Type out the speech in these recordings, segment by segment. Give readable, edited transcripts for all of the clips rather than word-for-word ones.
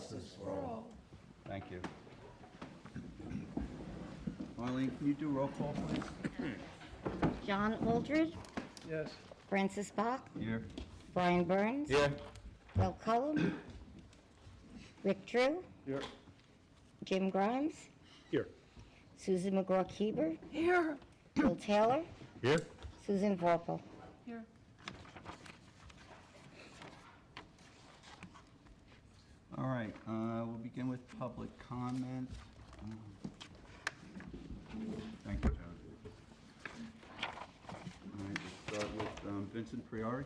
justice for all. Thank you. Marlene, can you do roll call, please? John Aldridge, Yes. Francis Bach, Here. Brian Burns, Here. Bill Cullum, Rick Drew, Here. Jim Grimes, Here. Susan McGraw-Keeber, Here. Bill Taylor, Here. Susan Vorpal. Here. All right, we'll begin with public comment. Thank you, John. All right, we'll start with Vincent Priori.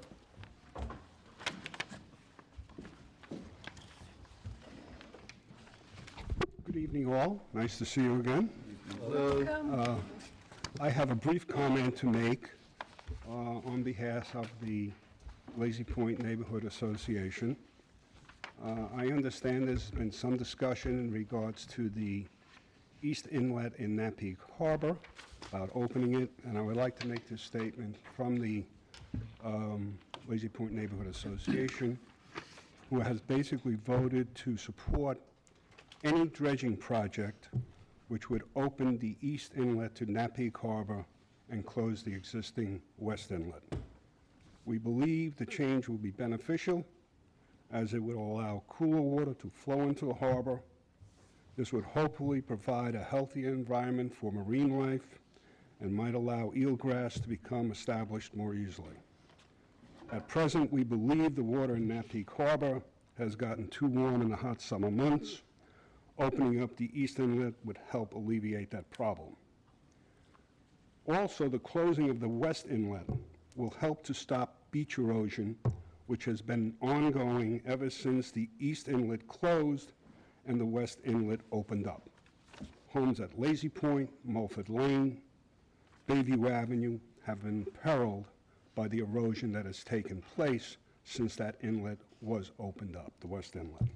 Good evening, all. Nice to see you again. Welcome. I have a brief comment to make on behalf of the Lazy Point Neighborhood Association. I understand there's been some discussion in regards to the East Inlet in Napeague Harbor about opening it, and I would like to make this statement from the Lazy Point Neighborhood Association, who has basically voted to support any dredging project which would open the East Inlet to Napeague Harbor and close the existing West Inlet. We believe the change will be beneficial as it would allow cooler water to flow into the harbor. This would hopefully provide a healthier environment for marine life and might allow eelgrass to become established more easily. At present, we believe the water in Napeague Harbor has gotten too warm in the hot summer months. Opening up the East Inlet would help alleviate that problem. Also, the closing of the West Inlet will help to stop beach erosion, which has been ongoing ever since the East Inlet closed and the West Inlet opened up. Homes at Lazy Point, Mulford Lane, Bayview Avenue have been imperiled by the erosion that has taken place since that inlet was opened up, the West Inlet.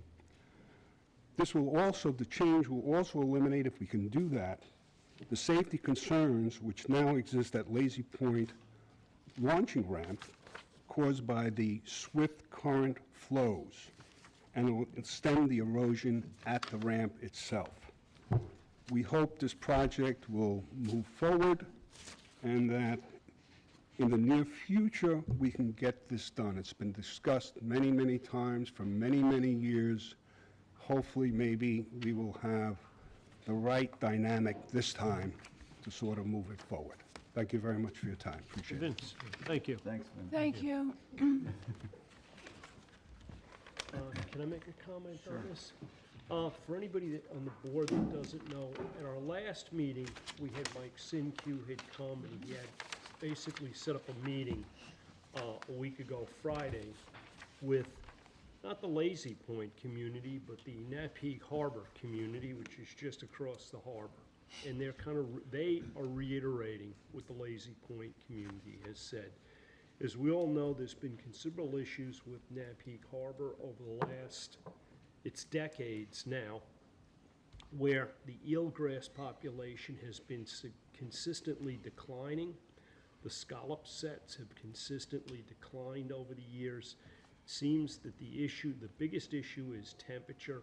The change will also eliminate, if we can do that, the safety concerns which now exist at Lazy Point launching ramp caused by the swift current flows, and it will stem the erosion at the ramp itself. We hope this project will move forward and that in the near future we can get this done. It's been discussed many, many times for many, many years. Hopefully, maybe we will have the right dynamic this time to sort of move it forward. Thank you very much for your time. Appreciate it. Vince, thank you. Thanks, Vin. Thank you. Can I make a comment on this? For anybody on the board that doesn't know, at our last meeting, we had Mike Sinque had come and he had basically set up a meeting a week ago Friday with not the Lazy Point community, but the Napeague Harbor community, which is just across the harbor. And they are reiterating what the Lazy Point community has said. As we all know, there's been considerable issues with Napeague Harbor over the last, it's decades now, where the eelgrass population has been consistently declining. The scallop sets have consistently declined over the years. Seems that the biggest issue is temperature,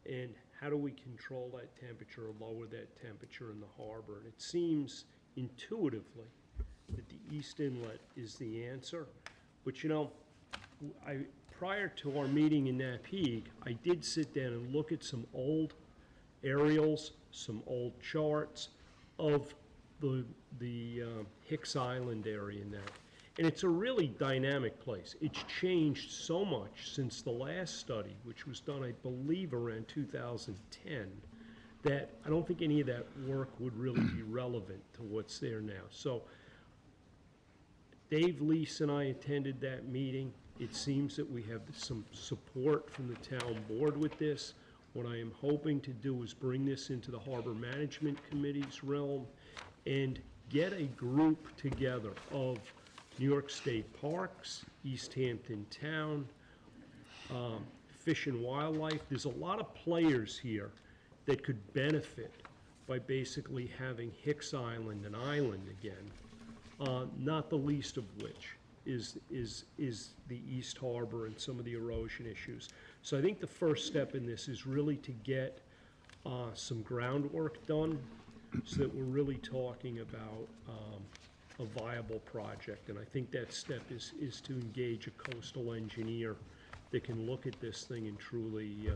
and how do we control that temperature or lower that temperature in the harbor? And it seems intuitively that the East Inlet is the answer. But you know, prior to our meeting in Napeague, I did sit down and look at some old aerials, some old charts of the Hicks Island area now. And it's a really dynamic place. It's changed so much since the last study, which was done, I believe, around 2010, that I don't think any of that work would really be relevant to what's there now. So Dave Lease and I attended that meeting. It seems that we have some support from the town board with this. What I am hoping to do is bring this into the Harbor Management Committee's realm and get a group together of New York State Parks, East Hampton Town, Fish and Wildlife. There's a lot of players here that could benefit by basically having Hicks Island an island again, not the least of which is the East Harbor and some of the erosion issues. So I think the first step in this is really to get some groundwork done so that we're really talking about a viable project. And I think that step is to engage a coastal engineer that can look at this thing and truly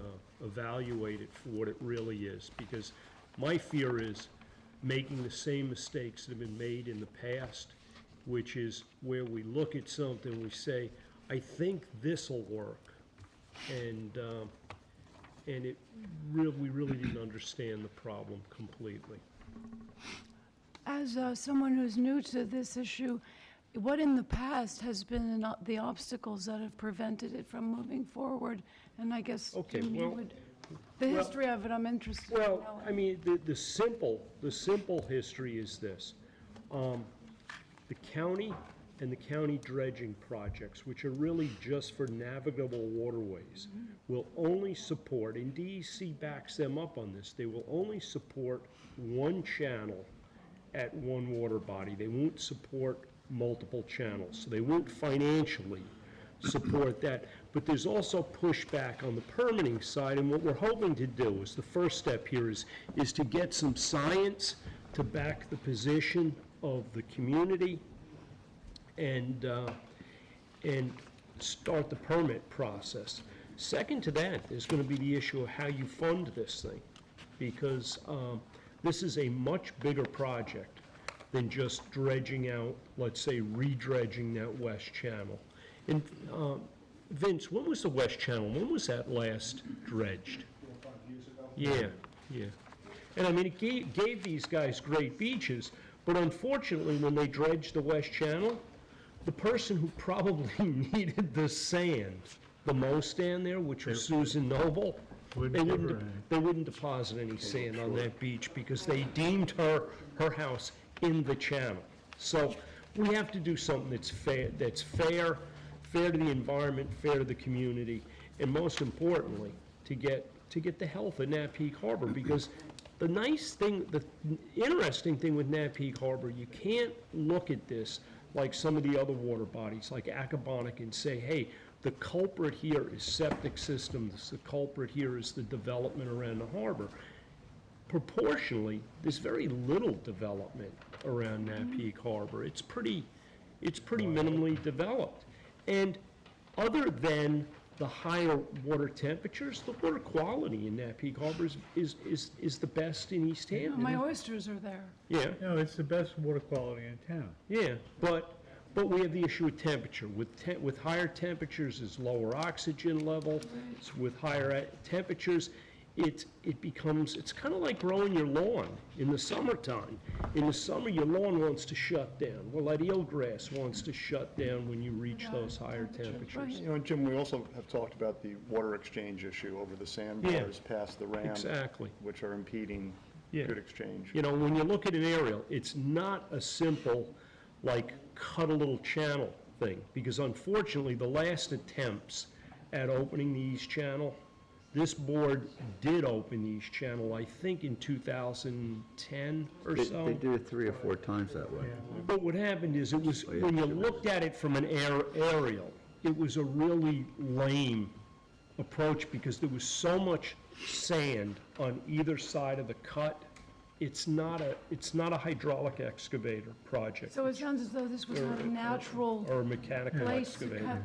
evaluate it for what it really is. Because my fear is making the same mistakes that have been made in the past, which is where we look at something, we say, I think this'll work. And we really didn't understand the problem completely. As someone who's new to this issue, what in the past has been the obstacles that have prevented it from moving forward? And I guess, Okay, Jim, you well- would, the history of it, I'm interested in Well, knowing. I mean, the simple history is this. The county and the county dredging projects, which are really just for navigable waterways, will only support, and DEC backs them up on this, they will only support one channel at one water body. They won't support multiple channels, so they won't financially support that. But there's also pushback on the permitting side, and what we're hoping to do is, the first step here is to get some science to back the position of the community and start the permit process. Second to that, there's going to be the issue of how you fund this thing, because this is a much bigger project than just dredging out, let's say, redredging that west channel. And Vince, when was the west channel, when was that last dredged? 4 or 5 years ago. Yeah. And I mean, it gave these guys great beaches, but unfortunately, when they dredged the west channel, the person who probably needed the sand the most down there, which was Susan Noble, they wouldn't deposit any sand on that beach because they deemed her house in the channel. So we have to do something that's fair to the environment, fair to the community, and most importantly, to get the health of Napeague Harbor. Because the interesting thing with Napeague Harbor, you can't look at this like some of the other water bodies, like Accabonac, and say, hey, the culprit here is septic systems, the culprit here is the development around the harbor. Proportionally, there's very little development around Napeague Harbor. It's pretty minimally developed. And other than the higher water temperatures, the water quality in Napeague Harbor is the best in East Hampton. My oysters are there. Yeah, No, it's the best water quality in town. yeah, but we have the issue of temperature. With higher temperatures is lower oxygen level. So with higher temperatures, it's kind of like growing your lawn in the summertime. In the summer, your lawn wants to shut down. Well, that eelgrass wants to shut down when you reach those higher temperatures. You know, and Jim, we also have talked about the water exchange issue over the sandbars past the ramp. Exactly. Which are impeding Yeah. good exchange. You know, when you look at an aerial, it's not a simple, like, cut a little channel thing, because unfortunately, the last attempts at opening the East Channel, this board did open the East Channel, I think in 2010 or so. They did it 3 or 4 times that way. But what happened is, it was, when you looked at it from an aerial, it was a really lame approach, because there was so much sand on either side of the cut. It's not a hydraulic excavator project. So it sounds as though this was not a natural Or a mechanical place to excavator.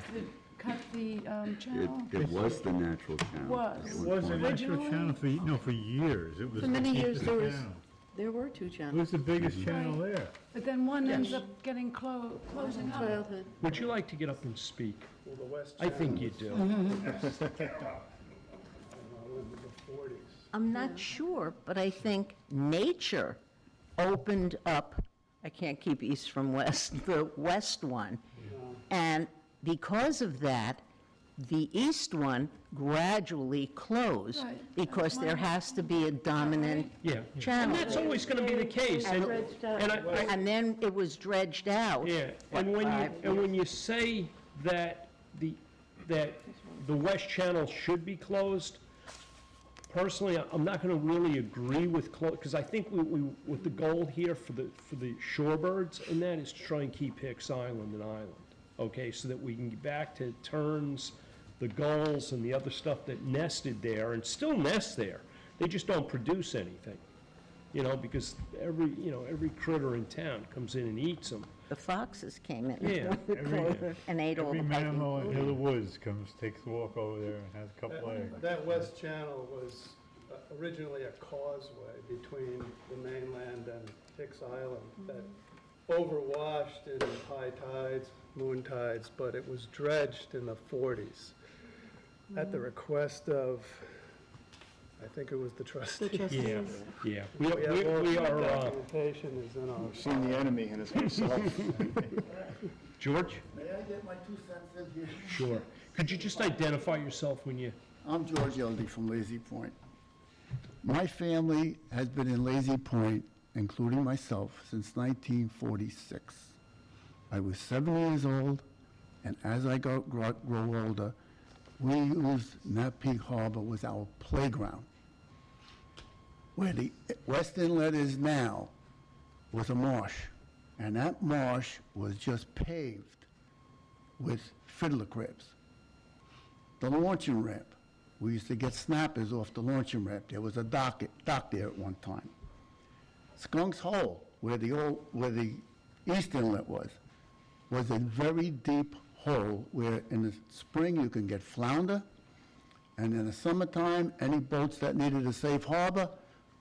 cut the channel. It was the natural channel. Was. It was a natural Originally? channel for years. It was For the many years, deepest there was, channel. there were 2 It channels was the biggest channel there. But then one ends Yes. up getting closing in up. childhood. Would you like to get up and speak? I think you do. I'm not sure, but I think nature opened up, I can't keep east from west, the west one. And because of that, the east one gradually closed Right. because there has to be a dominant Yeah. And channel. that's always going to be the case. And I, And then it was dredged out. yeah, and when you say that the West Channel should be closed, personally, I'm not going to really agree with because I think with the goal here for the shorebirds, and that is to try and keep Hicks Island an island, okay, so that we can get back to turns, the gulls and the other stuff that nested there and still nest there. They just don't produce anything, you know, because every critter in town comes in and eats them. The foxes came in Yeah, and ate all Every the piping. mammal in the woods comes, takes a walk over there and has a couple eggs. That west channel was originally a causeway between the mainland and Hicks Island that overwashed in high tides, moon tides, but it was dredged in the 40s at the request of, I think it was the trustees. Yeah, yeah. We have all We the are, documentation is in our. I've seen the enemy and it's myself. George? May I get my 2 cents in here? Sure. Could you just identify yourself when you, I'm George Yeldy from Lazy Point. My family has been in Lazy Point, including myself, since 1946. I was 7 years old, and as I grow older, we used Napeague Harbor was our playground. Where the West Inlet is now was a marsh, and that marsh was just paved with fiddler crabs. The launching ramp, we used to get snappers off the launching ramp. There was a dock there at one time. Skunk's Hole, where the East Inlet was a very deep hole where in the spring you can get flounder, and in the summertime, any boats that needed a safe harbor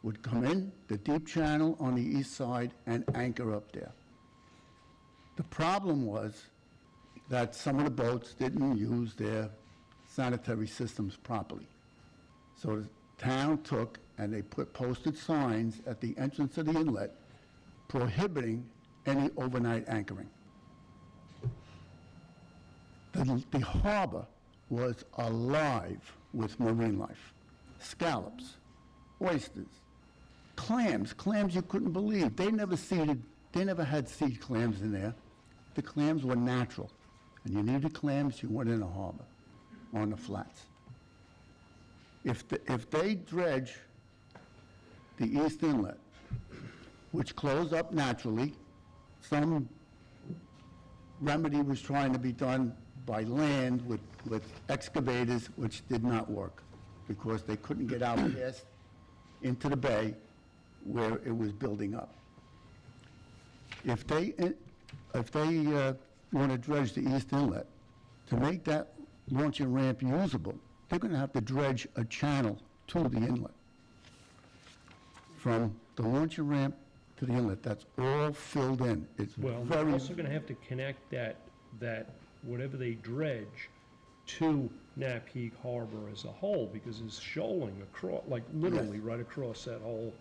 would come in the deep channel on the east side and anchor up there. The problem was that some of the boats didn't use their sanitary systems properly. So the town took and they posted signs at the entrance of the inlet prohibiting any overnight anchoring. The harbor was alive with marine life. Scallops, oysters, clams you couldn't believe. They never had seed clams in there. The clams were natural. And you needed clams, you went in the harbor, on the flats. If they dredge the East Inlet, which closed up naturally, some remedy was trying to be done by land with excavators, which did not work because they couldn't get out past into the bay where it was building up. If they want to dredge the East Inlet, to make that launching ramp usable, they're going to have to dredge a channel to the inlet. From the launching ramp to the inlet, that's all filled in. It's well, very... they're also gonna have to connect that whatever they dredge to Napeague Harbor as a whole, because it's shoaling across, like literally right across that whole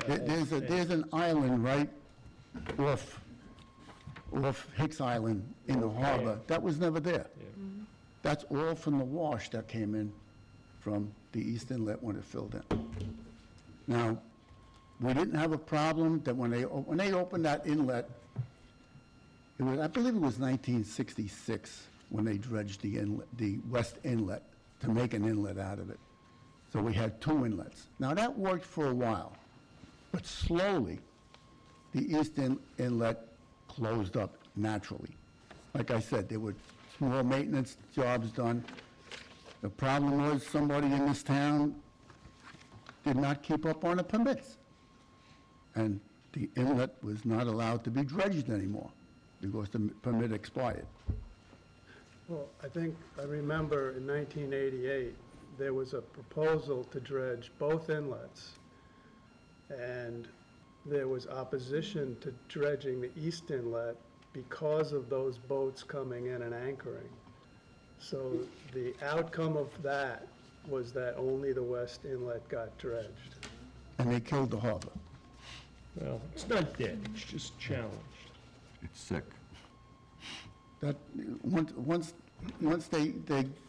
thing. There's an island right off Hicks Island in the harbor. That was never there. Yeah. That's all from the wash that came in from the East Inlet when it filled in. Now, we didn't have a problem that when they opened that inlet, I believe it was 1966 when they dredged the West Inlet to make an inlet out of it. So we had 2 inlets. Now, that worked for a while, but slowly, the East Inlet closed up naturally. Like I said, there were small maintenance jobs done. The problem was somebody in this town did not keep up on the permits. And the inlet was not allowed to be dredged anymore because the permit expired. Well, I remember in 1988, there was a proposal to dredge both inlets, and there was opposition to dredging the East Inlet because of those boats coming in and anchoring. So the outcome of that was that only the West Inlet got dredged. And they killed the harbor. Well, it's not dead, it's just challenged. It's sick. That, once they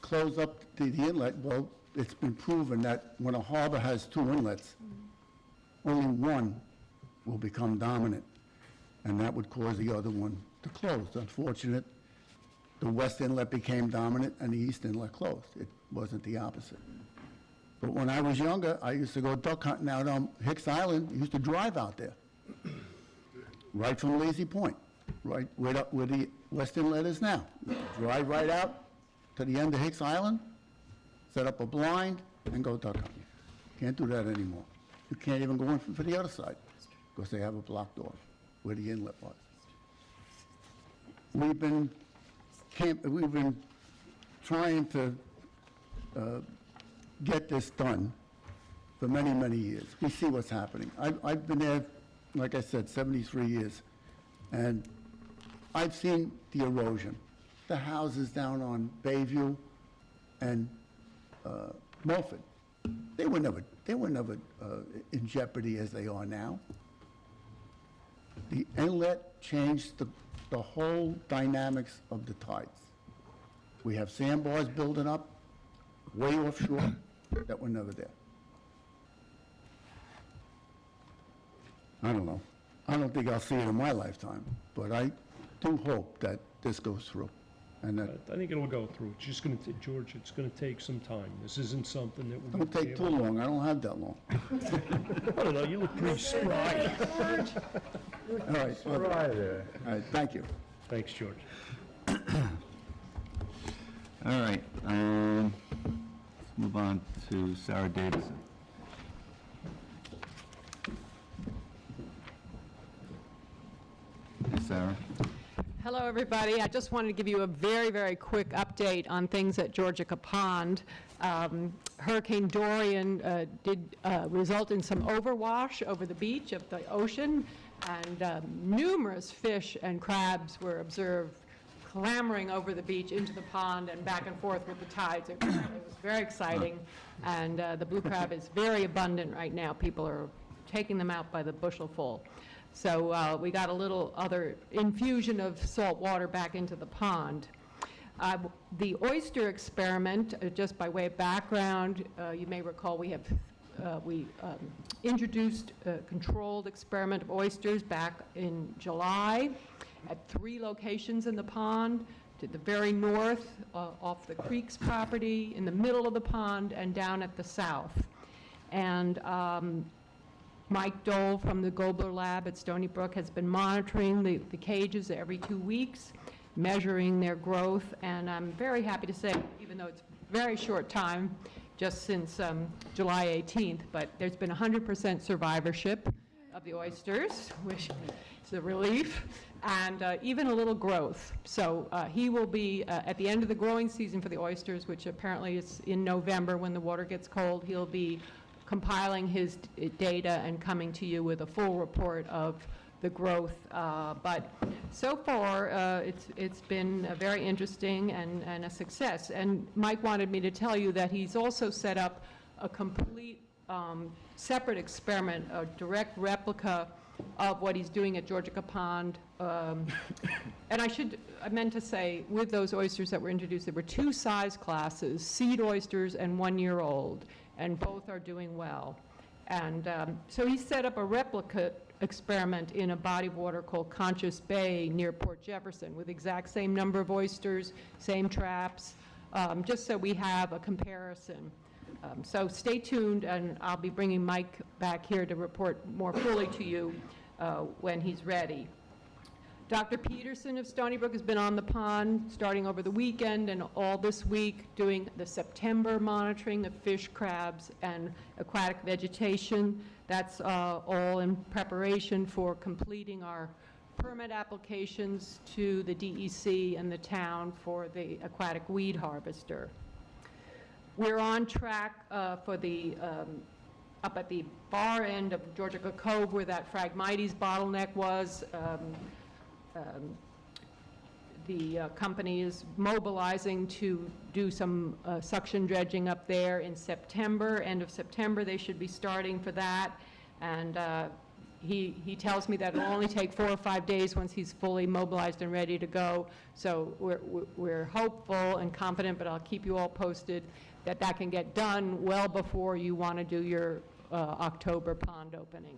close up the inlet, well, it's been proven that when a harbor has 2 inlets, only one will become dominant, and that would cause the other one to close. Unfortunate, the West Inlet became dominant and the East Inlet closed. It wasn't the opposite. But when I was younger, I used to go duck hunting out on Hicks Island. I used to drive out there, right from Lazy Point, right where the West Inlet is now. Drive right out to the end of Hicks Island, set up a blind and go duck hunting. Can't do that anymore. You can't even go in for the other side, because they have it blocked off where the inlet was. We've been trying to get this done for many, many years. We see what's happening. I've been there, like I said, 73 years, and I've seen the erosion. The houses down on Bayview and Milford, they were never in jeopardy as they are now. The inlet changed the whole dynamics of the tides. We have sandbars building up way offshore that were never there. I don't know. I don't think I'll see it in my lifetime, but I do hope that this goes through. And that I think it'll go through. It's just going to, George, it's going to take some time. This isn't something that we're don't going to take too long. I don't have that long. I don't know, you look pretty spry. All right. All right, thank you. Thanks, George. All right, let's move on to Sarah Davison. Hey, Sarah. Hello, everybody. I just wanted to give you a very, very quick update on things at Georgica Pond. Hurricane Dorian did result in some overwash over the beach of the ocean, and numerous fish and crabs were observed clambering over the beach into the pond and back and forth with the tides. It was very exciting, and the blue crab is very abundant right now. People are taking them out by the bushel-full. So we got a little other infusion of salt water back into the pond. The Oyster Experiment, just by way of background, you may recall we introduced a controlled experiment of oysters back in July at 3 locations in the pond, to the very north off the creek's property, in the middle of the pond, and down at the south. And Mike Dole from the Gobler Lab at Stony Brook has been monitoring the cages every 2 weeks, measuring their growth, and I'm very happy to say, even though it's very short time, just since July 18th, but there's been 100% survivorship of the oysters, which is a relief, and even a little growth. So he will be, at the end of the growing season for the oysters, which apparently is in November when the water gets cold, he'll be compiling his data and coming to you with a full report of the growth. But so far, it's been very interesting and a success. And Mike wanted me to tell you that he's also set up a complete separate experiment, a direct replica of what he's doing at Georgica Pond. And I meant to say, with those oysters that were introduced, there were 2 size classes, seed oysters and 1-year-old, and both are doing well. And so he set up a replica experiment in a body of water called Conscious Bay near Port Jefferson with exact same number of oysters, same traps, just so we have a comparison. So stay tuned, and I'll be bringing Mike back here to report more fully to you when he's ready. Dr. Peterson of Stony Brook has been on the pond starting over the weekend and all this week doing the September monitoring of fish, crabs, and aquatic vegetation. That's all in preparation for completing our permit applications to the DEC and the town for the aquatic weed harvester. We're on track for the up at the far end of Georgica Cove where that Phragmites bottleneck was. The company is mobilizing to do some suction dredging up there in September. End of September, they should be starting for that. And he tells me that it'll only take 4 or 5 days once he's fully mobilized and ready to go. So we're hopeful and confident, but I'll keep you all posted that that can get done well before you want to do your October pond opening.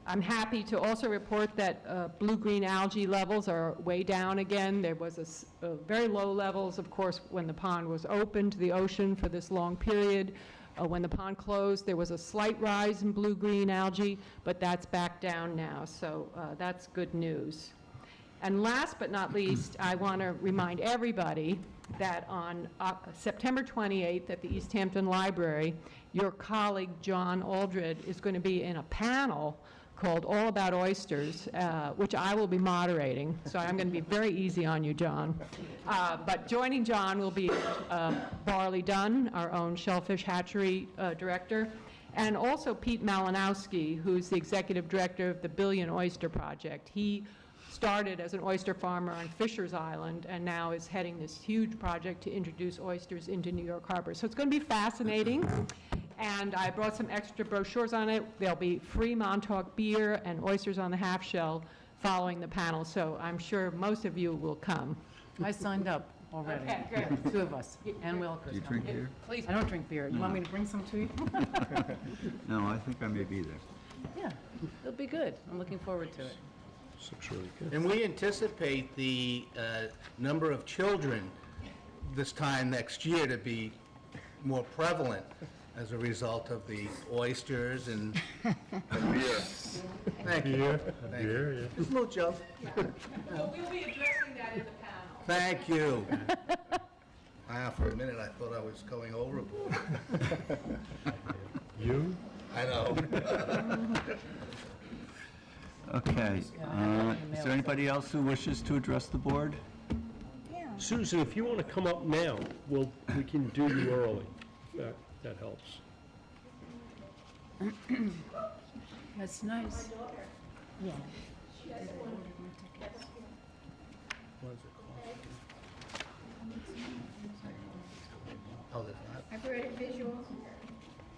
I'm happy to also report that blue-green algae levels are way down again. There was very low levels, of course, when the pond was open to the ocean for this long period. When the pond closed, there was a slight rise in blue-green algae, but that's back down now, so that's good news. And last but not least, I want to remind everybody that on September 28th at the East Hampton Library, your colleague John Aldred is going to be in a panel called All About Oysters, which I will be moderating. So I'm going to be very easy on you, John. But joining John will be Barley Dunn, our own shellfish hatchery director, and also Pete Malinowski, who's the executive director of the Billion Oyster Project. He started as an oyster farmer on Fisher's Island and now is heading this huge project to introduce oysters into New York Harbor. So it's going to be fascinating. And I brought some extra brochures on it. There'll be free Montauk beer and oysters on the half shell following the panel. So I'm sure most of you will come. I signed up already. Okay, great. 2 of us, and Wilkers. Do you drink beer? Please, I don't drink beer. You want me to bring some to you? No, I think I may be there. Yeah, it'll be good. I'm looking forward to it. Looks really good. And we anticipate the number of children this time next year to be more prevalent as a result of the oysters and beer. Thank you. Thank you. Yeah. Just a little joke. Well, we'll be addressing that in the panel. Thank you. For a minute, I thought I was going overboard. You? I know. Okay, is there anybody else who wishes to address the board? Susan, if you want to come up now, we can do you early. That helps. That's nice. Yeah. Oh, there's not? I brought a visual.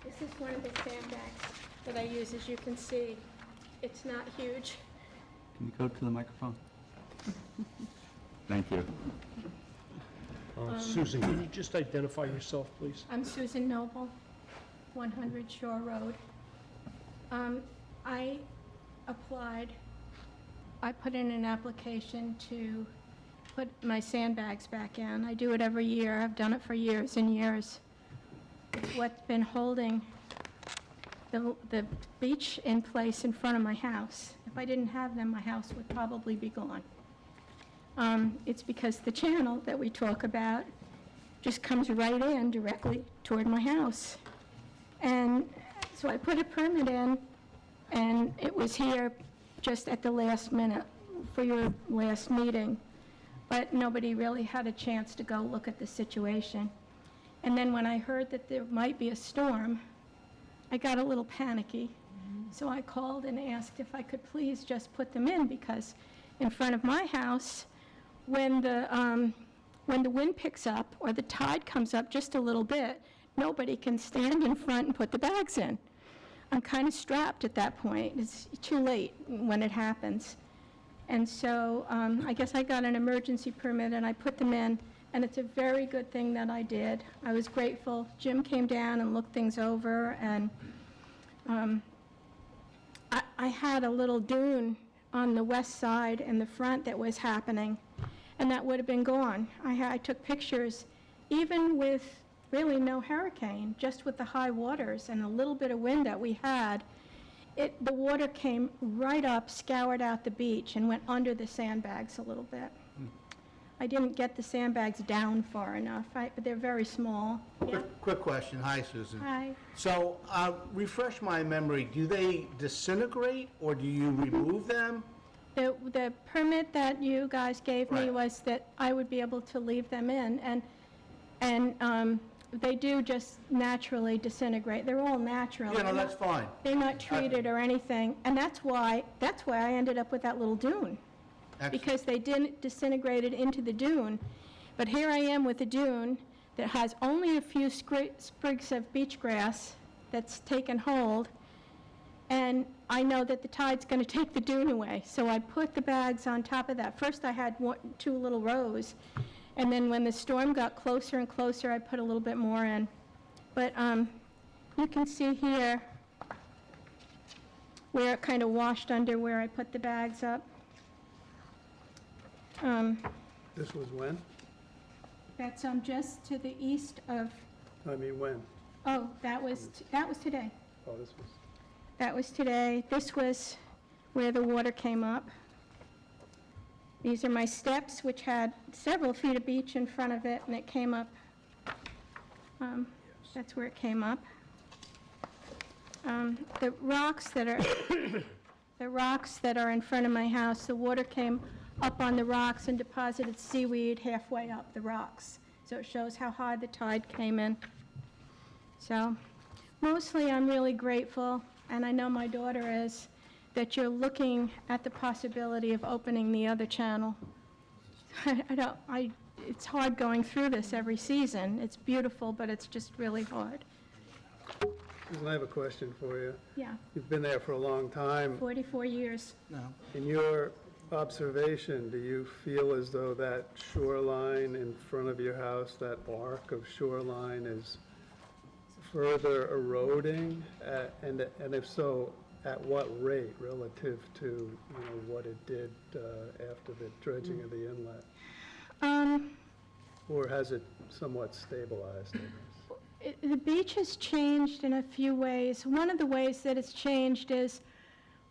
This is one of the sandbags that I use. As you can see, it's not huge. Can you go to the microphone? Thank you. Susan, can you just identify yourself, please? I'm Susan Noble, 100 Shore Road. I put in an application to put my sandbags back in. I do it every year. I've done it for years and years. It's what's been holding the beach in place in front of my house. If I didn't have them, my house would probably be gone. It's because the channel that we talk about just comes right in directly toward my house. And so I put a permit in, and it was here just at the last minute for your last meeting. But nobody really had a chance to go look at the situation. And then when I heard that there might be a storm, I got a little panicky. So I called and asked if I could please just put them in, because in front of my house, when the wind picks up or the tide comes up just a little bit, nobody can stand in front and put the bags in. I'm kind of strapped at that point. It's too late when it happens. And so I guess I got an emergency permit and I put them in, and it's a very good thing that I did. I was grateful. Jim came down and looked things over, and I had a little dune on the west side in the front that was happening, and that would have been gone. I took pictures, even with really no hurricane, just with the high waters and a little bit of wind that we had. The water came right up, scoured out the beach, and went under the sandbags a little bit. I didn't get the sandbags down far enough, but they're very small. Yeah. Quick question. Hi, Susan. Hi. So, refresh my memory. Do they disintegrate, or do you remove them? The permit that you guys gave me Right. was that I would be able to leave them in, and they do just naturally disintegrate. They're all natural. Yeah, no, They're that's not- fine. They're not treated or anything, and that's why I ended up with that little dune. Excellent. Because they didn't disintegrate it into the dune. But here I am with a dune that has only a few sprigs of beach grass that's taken hold, and I know that the tide's going to take the dune away. So I put the bags on top of that. First I had two little rows, and then when the storm got closer and closer, I put a little bit more in. But you can see here where it kind of washed under where I put the bags up. This was when? That's just to the east of, I mean, when? oh, that was today. Oh, this was, That was today. This was where the water came up. These are my steps, which had several feet of beach in front of it, and it came up. That's where it came up. The rocks that are, the rocks that are in front of my house, the water came up on the rocks and deposited seaweed halfway up the rocks. So it shows how high the tide came in. So mostly I'm really grateful, and I know my daughter is, that you're looking at the possibility of opening the other channel. It's hard going through this every season. It's beautiful, but it's just really hard. Susan, I have a question for you. Yeah, You've been there for a long time. 44 years. No. In your observation, do you feel as though that shoreline in front of your house, that arc of shoreline, is further eroding? And if so, at what rate relative to, what it did after the dredging of the inlet? Or has it somewhat stabilized, I guess? The beach has changed in a few ways. One of the ways that it's changed is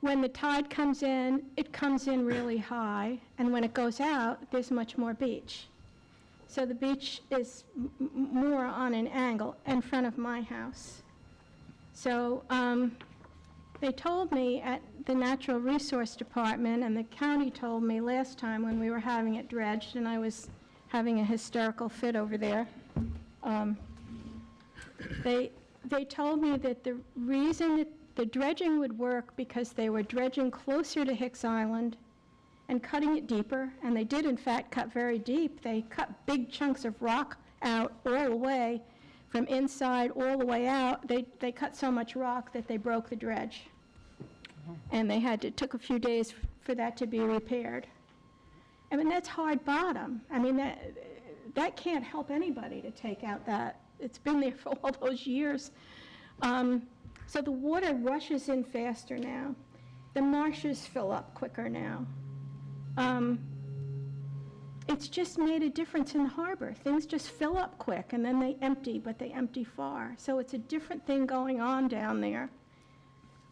when the tide comes in, it comes in really high, and when it goes out, there's much more beach. So the beach is more on an angle in front of my house. So they told me at the Natural Resource Department, and the county told me last time when we were having it dredged, and I was having a hysterical fit over there, they told me that the reason that the dredging would work because they were dredging closer to Hicks Island and cutting it deeper, and they did in fact cut very deep. They cut big chunks of rock out all the way, from inside all the way out. They cut so much rock that they broke the dredge. And it took a few days for that to be repaired. I mean, that's hard bottom. I mean, that can't help anybody to take out that. It's been there for all those years. So the water rushes in faster now. The marshes fill up quicker now. It's just made a difference in the harbor. Things just fill up quick, and then they empty, but they empty far. So it's a different thing going on down there.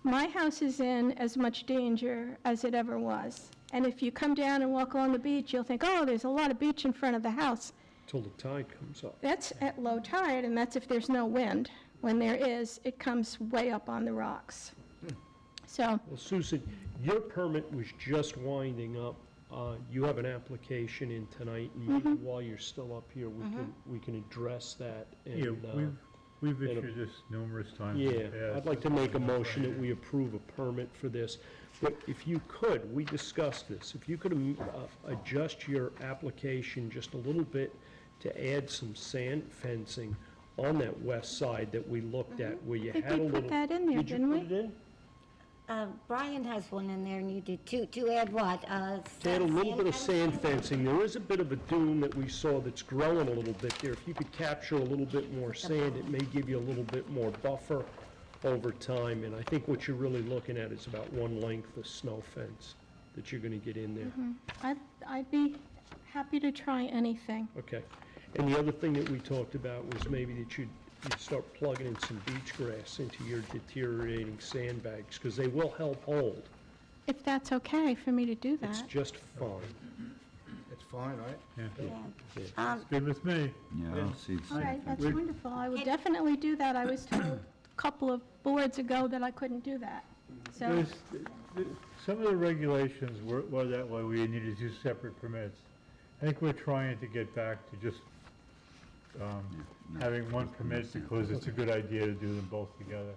My house is in as much danger as it ever was. And if you come down and walk along the beach, you'll think, oh, there's a lot of beach in front of the house. Till the tide comes up. That's at low tide, and that's if there's no wind. When there is, it comes way up on the rocks. So, Well, Susan, your permit was just winding up. You have an application in tonight, and maybe while you're still up here, we can address that. And, Yeah, we've issued this numerous times. in the yeah, past. I'd like to make a motion that we approve a permit for this. But if you could, we discussed this, if you could adjust your application just a little bit to add some sand fencing on that west side that we looked at, where you I think had a we little... put that in there, didn't we? Did you put it in? Brian has one in there, and you did too. To add what? To add a little bit of sand fencing. There is a bit of a dune that we saw that's growing a little bit there. If you could capture a little bit more sand, it may give you a little bit more buffer over time. And I think what you're really looking at is about one length of snow fence that you're going to get in there. I'd be happy to try anything. Okay. And the other thing that we talked about was maybe that you'd start plugging in some beach grass into your deteriorating sandbags, because they will help hold. If that's okay for me to do It's that. just fine. It's fine, right? Yeah. It's good with me. Yeah, I don't see the All same right, that's thing. wonderful. I will definitely do that. I was told a couple of boards ago that I couldn't do that. So, Some of the regulations were that way, we needed two separate permits. I think we're trying to get back to just having one permit because it's a good idea to do them both together.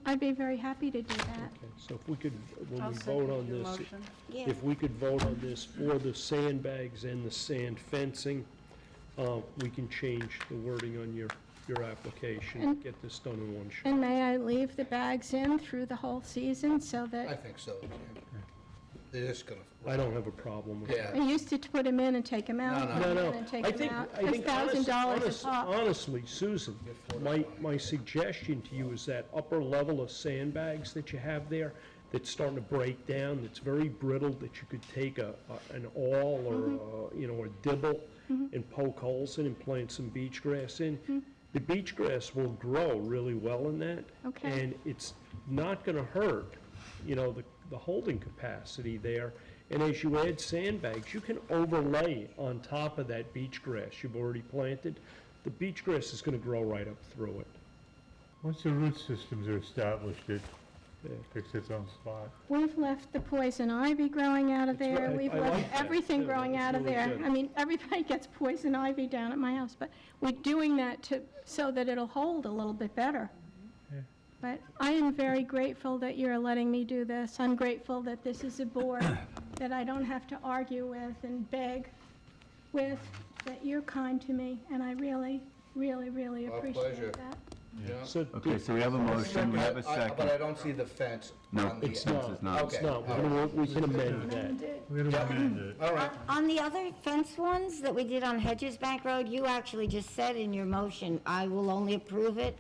I'd be very happy to do that. Okay, so if we could, when I'll we vote on second your this, motion. Yeah. if we could vote on this for the sandbags and the sand fencing, we can change the wording on your application, and get this done in one shot. And may I leave the bags in through the whole season so I that, think so, Jim. They're just gonna... I don't have a problem with Yeah. that. I used to put them in and take them out, No, put No, 'em no, in and take I them think, out. I It's think $1,000 a pop. honestly, Susan, my suggestion to you is that upper level of sandbags that you have there, that's starting to break down, that's very brittle, that you could take an awl or, a dibble and poke holes in and plant some beach grass in. The beach grass will grow really well in that. Okay. And it's not gonna hurt, the holding capacity there. And as you add sandbags, you can overlay on top of that beach grass you've already planted. The beach grass is gonna grow right up through it. Once the root systems are established, it picks its own spot. We've left the poison ivy growing out of That's there. right. We've I left like that, everything too. growing That's out of really there. good. I mean, everybody gets poison ivy down at my house, but we're doing that so that it'll hold a little bit better. Yeah. But I am very grateful that you're letting me do this. I'm grateful that this is a board that I don't have to argue with and beg with, that you're kind to me, and I really, really, really Our appreciate pleasure. that. Yeah. So Okay, so we have a motion, we have a But I second. don't see the fence No, on the... It's Fence not, is not. it's Okay. not. We can amend that. We're gonna amend it. All right. On the other fence ones that we did on Hedges Bank Road, you actually just said in your motion, I will only approve it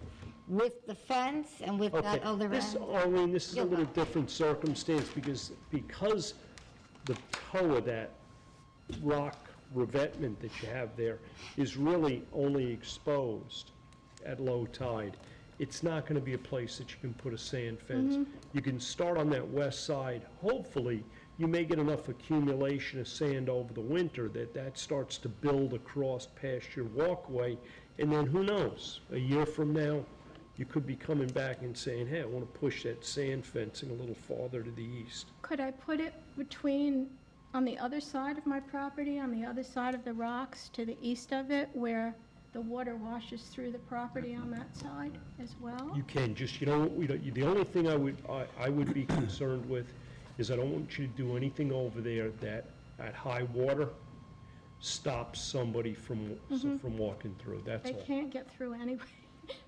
with the fence and with Okay, that other this, end. Arlene, this is a You're little welcome. different circumstance because the toe of that rock revetment that you have there is really only exposed at low tide. It's not gonna be a place that you can put a sand fence. You can start on that west side. Hopefully, you may get enough accumulation of sand over the winter that starts to build across past your walkway. And then who knows, a year from now, you could be coming back and saying, hey, I want to push that sand fencing a little farther to the east. Could I put it on the other side of my property, on the other side of the rocks, to the east of it, where the water washes through the property on that side as well? You can, just, the only thing I would be concerned with is I don't want you to do anything over there that, at high water, stops somebody from walking through, that's They all. can't get through anyway.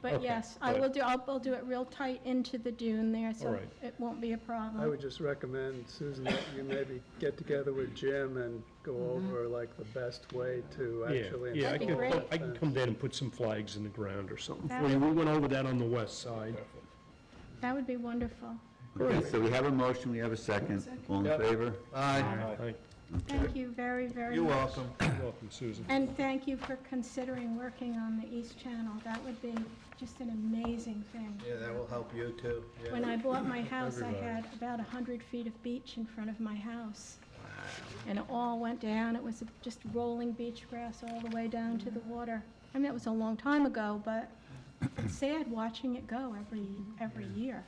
But Okay, yes, good. I'll do it real tight into the dune there, All so right. it won't be a problem. I would just recommend, Susan, that you maybe get together with Jim and go over like the best way to actually Yeah, I That'd be install great. the I can fence. come down and put some flags in the ground or something That for you. would- We went over that on the west side. That would be wonderful. Okay, so we have a motion, we have a second. All in Yep. favor? Aye. Aye. Thank you very, very much. You're welcome. You're welcome, Susan. And thank you for considering working on the East Channel. That would be just an amazing thing. Yeah, that will help you too. Yeah. When I bought my house, I had about 100 feet of beach in front of my house. And it all went down. It was just rolling beach grass all the way down to the water. I mean, that was a long time ago, but it's sad watching it go every year.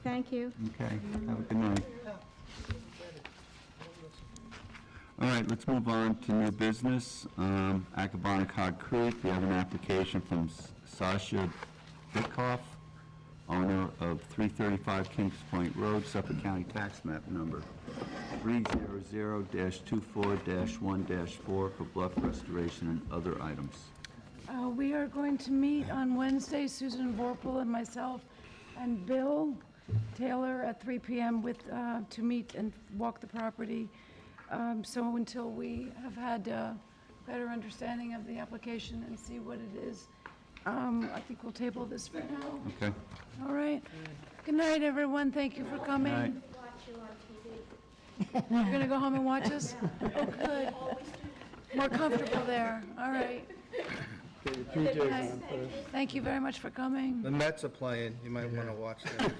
Thank you. Okay, have a good night. All right, let's move on to new business. Accabonac Creek, we have an application from Sasha Dickoff, owner of 335 Kings Point Road, Suffolk County Tax Map Number 300-24-1-4 for bluff restoration and other items. We are going to meet on Wednesday, Susan Vorpal and myself and Bill Taylor at 3 p.m. To meet and walk the property. So until we have had a better understanding of the application and see what it is, I think we'll table this for now. Okay. All right. Good night, everyone. Thank you for coming. Night. You're going to go home and watch us? Oh, good. More comfortable there. All right. Get your PJs Good night. on first. Thank you very much for coming. The Mets are playing, you might want to watch them.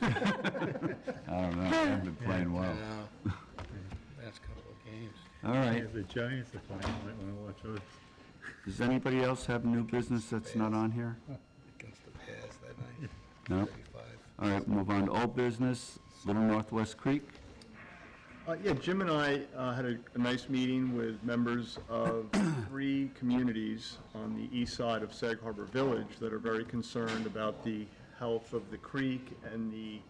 I don't know, they haven't been playing well. I know. Last couple of games. All right, If the Giants are playing, you might want to watch those. does anybody else have new business that's not on here? Against the Bears that night. No? 35. All right, move on to old business, Little Northwest Creek. Yeah, Jim and I had a nice meeting with members of 3 communities on the east side of Sag Harbor Village that are very concerned about the health of the creek and the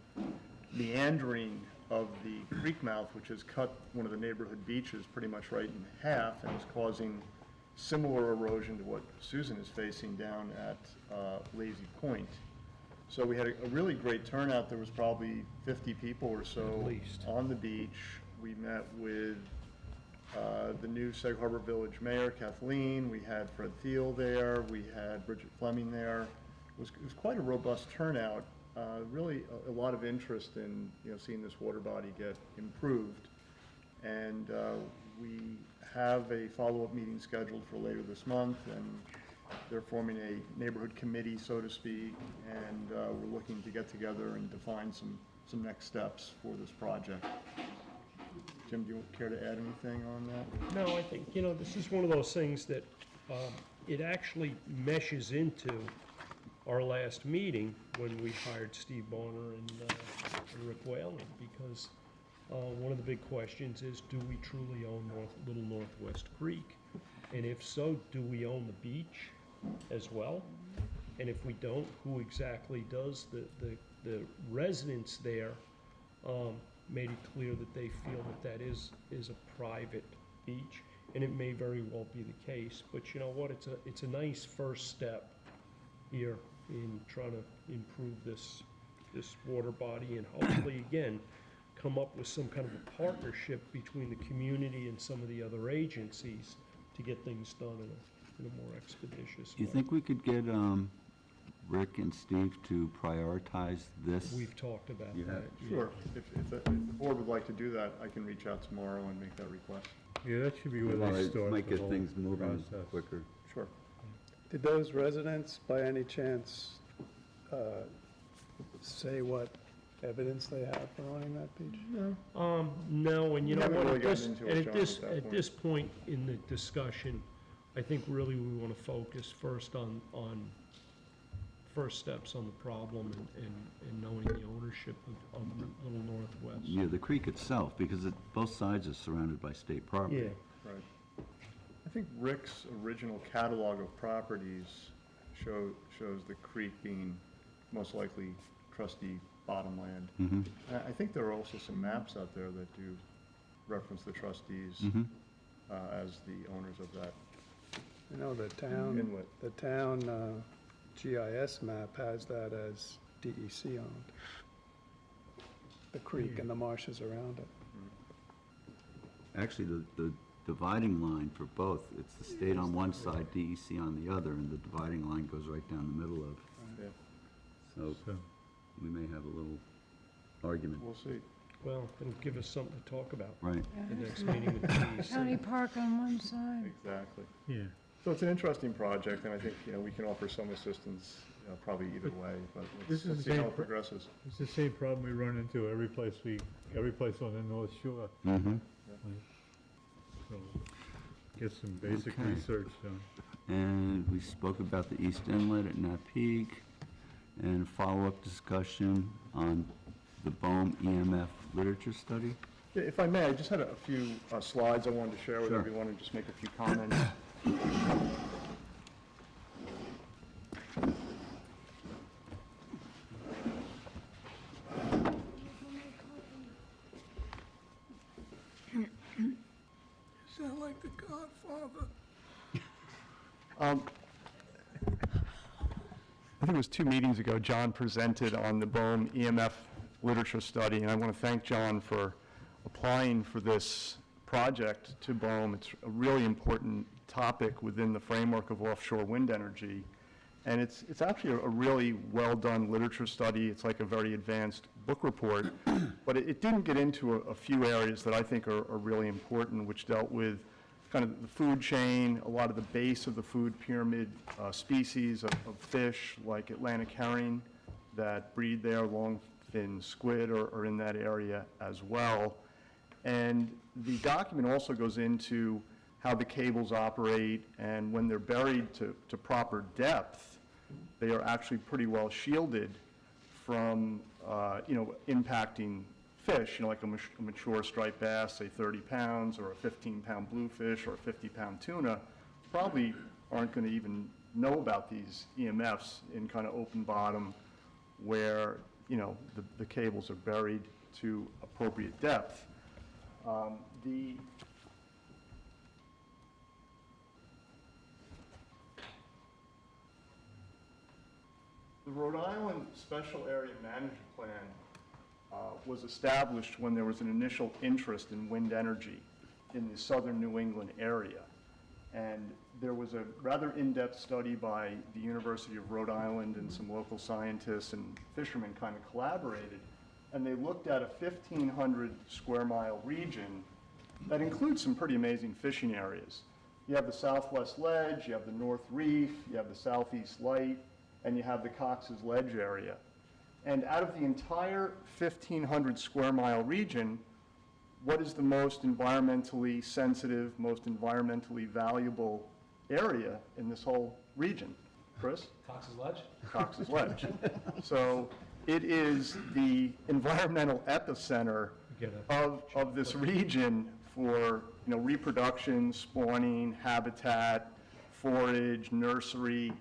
meandering of the creek mouth, which has cut one of the neighborhood beaches pretty much right in half and is causing similar erosion to what Susan is facing down at Lazy Point. So we had a really great turnout. There was probably 50 people or so At least. on the beach. We met with the new Sag Harbor Village Mayor, Kathleen. We had Fred Thiel there. We had Bridget Fleming there. It was quite a robust turnout. Really a lot of interest in seeing this water body get improved. And we have a follow-up meeting scheduled for later this month, and they're forming a neighborhood committee, so to speak, and we're looking to get together and define some next steps for this project. Jim, do you care to add anything on that? No, I think, this is one of those things that it actually meshes into our last meeting when we hired Steve Bonner and Rick Whalen, because one of the big questions is, do we truly own Little Northwest Creek? And if so, do we own the beach as well? And if we don't, who exactly does? The residents there made it clear that they feel that is a private beach, and it may very well be the case. But you know what? It's a nice first step here in trying to improve this water body, and hopefully, again, come up with some kind of a partnership between the community and some of the other agencies to get things done in a more expeditious way. Do you think we could get Rick and Steve to prioritize this? We've talked about You that. have? yeah. Sure. If the board would like to do that, I can reach out tomorrow and make that request. Yeah, that should be where they Might- start Might the get whole things moving process. quicker. Sure. Did those residents, by any chance, say what evidence they have for owning that beach? No, and you We know haven't what, really at this, gotten into and it, at John, this, at that at point. this point in the discussion, I think really we want to focus first on first steps on the problem and knowing the ownership of Little Northwest. Yeah, the creek itself, because both sides are surrounded by state property. Yeah, Right. I think Rick's original catalog of properties shows the creek being most likely trustee bottomland. Mhm. I think there are also some maps out there that do reference the trustees Mhm. as the owners of that You know, the town, inlet. the town GIS map has that as DEC owned. The creek and the marshes around it. Actually, the dividing line for both, it's the state on one side, DEC on the other, and the dividing line goes right down the middle of. Yeah, So So, we may have a little argument. we'll see. well, it'll give us something to talk about Right. the next meeting with the County DEC. Park on one side. Exactly. yeah. So it's an interesting project, and I think, we can offer some assistance, probably either way, but This is let's the see how same it progresses. It's the same problem we run into every place on the North Shore. Mm-hmm. So, get some basic Okay. research done. And we spoke about the East Inlet at Napeag, and follow-up discussion on the BOEM EMF literature study. Yeah, if I may, I just had a few slides I wanted to share with Sure. everyone and just make a few comments. Sound like the Godfather. I think it was 2 meetings ago, John presented on the BOEM EMF literature study, and I want to thank John for applying for this project to BOEM. It's a really important topic within the framework of offshore wind energy, and it's actually a really well-done literature study. It's like a very advanced book report, but it didn't get into a few areas that I think are really important, which dealt with kind of the food chain, a lot of the base of the food pyramid, species of fish like Atlantic herring that breed there, longfin squid are in that area as well. And the document also goes into how the cables operate, and when they're buried to proper depth, they are actually pretty well shielded from, impacting fish, like a mature striped bass, say 30 pounds, or a 15-pound bluefish, or a 50-pound tuna, probably aren't going to even know about these EMFs in kind of open bottom where, the cables are buried to appropriate depth. The Rhode Island Special Area Management Plan was established when there was an initial interest in wind energy in the southern New England area. And there was a rather in-depth study by the University of Rhode Island, and some local scientists and fishermen kind of collaborated, and they looked at a 1,500 square mile region that includes some pretty amazing fishing areas. You have the Southwest Ledge, you have the North Reef, you have the Southeast Light, and you have the Cox's Ledge area. And out of the entire 1,500 square mile region, what is the most environmentally sensitive, most environmentally valuable area in this whole region? Chris? Cox's Ledge? Cox's Ledge. So it is the environmental epicenter of this region for, reproduction, spawning, habitat, forage, nursery.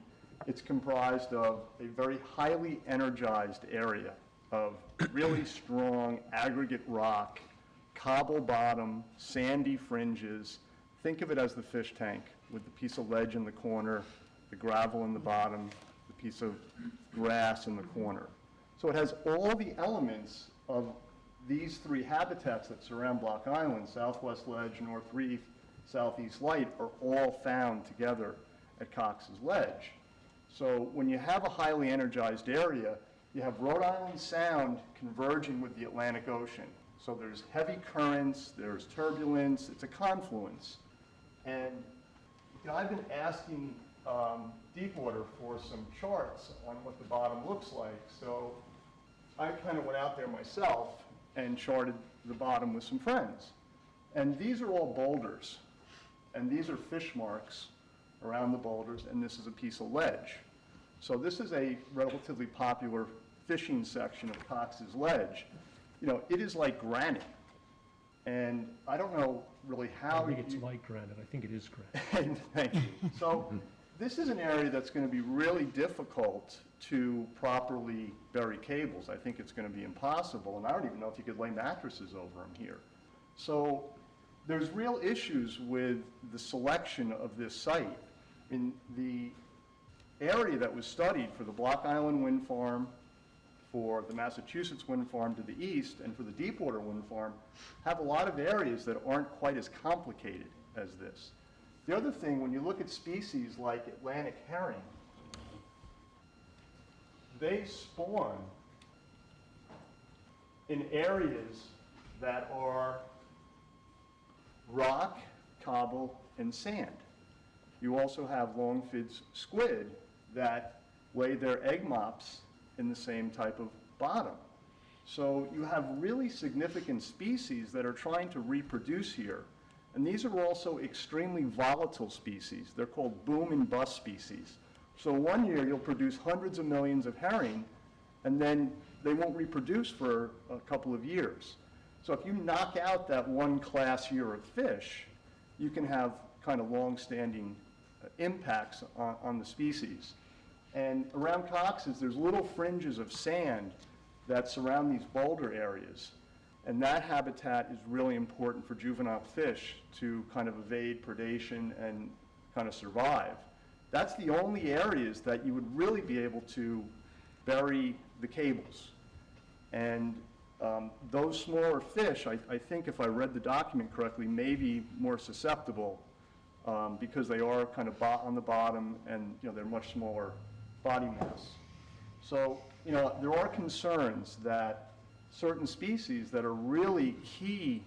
It's comprised of a very highly energized area of really strong aggregate rock, cobble bottom, sandy fringes. Think of it as the fish tank with the piece of ledge in the corner, the gravel in the bottom, the piece of grass in the corner. So it has all the elements of these three habitats that surround Block Island, Southwest Ledge, North Reef, Southeast Light, are all found together at Cox's Ledge. So when you have a highly energized area, you have Rhode Island Sound converging with the Atlantic Ocean. So there's heavy currents, there's turbulence, it's a confluence. And I've been asking Deepwater for some charts on what the bottom looks like. So I kind of went out there myself and charted the bottom with some friends. And these are all boulders. And these are fish marks around the boulders, and this is a piece of ledge. So this is a relatively popular fishing section of Cox's Ledge. It is like granite. And I don't know really how... I think it's like granite. I think it is granite. Thank you. So this is an area that's going to be really difficult to properly bury cables. I think it's going to be impossible, and I don't even know if you could lay mattresses over them here. So there's real issues with the selection of this site. In the area that was studied for the Block Island Wind Farm, for the Massachusetts wind farm to the east, and for the Deepwater wind farm, have a lot of areas that aren't quite as complicated as this. The other thing, when you look at species like Atlantic herring, they spawn in areas that are rock, cobble, and sand. You also have long-finned squid that lay their egg mops in the same type of bottom. So you have really significant species that are trying to reproduce here. And these are also extremely volatile species. They're called boom and bust species. So one year you'll produce hundreds of millions of herring, and then they won't reproduce for a couple of years. So if you knock out that one class year of fish, you can have kind of long-standing impacts on the species. And around Cox's, there's little fringes of sand that surround these boulder areas. And that habitat is really important for juvenile fish to kind of evade predation and kind of survive. That's the only areas that you would really be able to bury the cables. And those smaller fish, I think if I read the document correctly, may be more susceptible because they are kind of on the bottom and they're much smaller body mass. So, there are concerns that certain species that are really key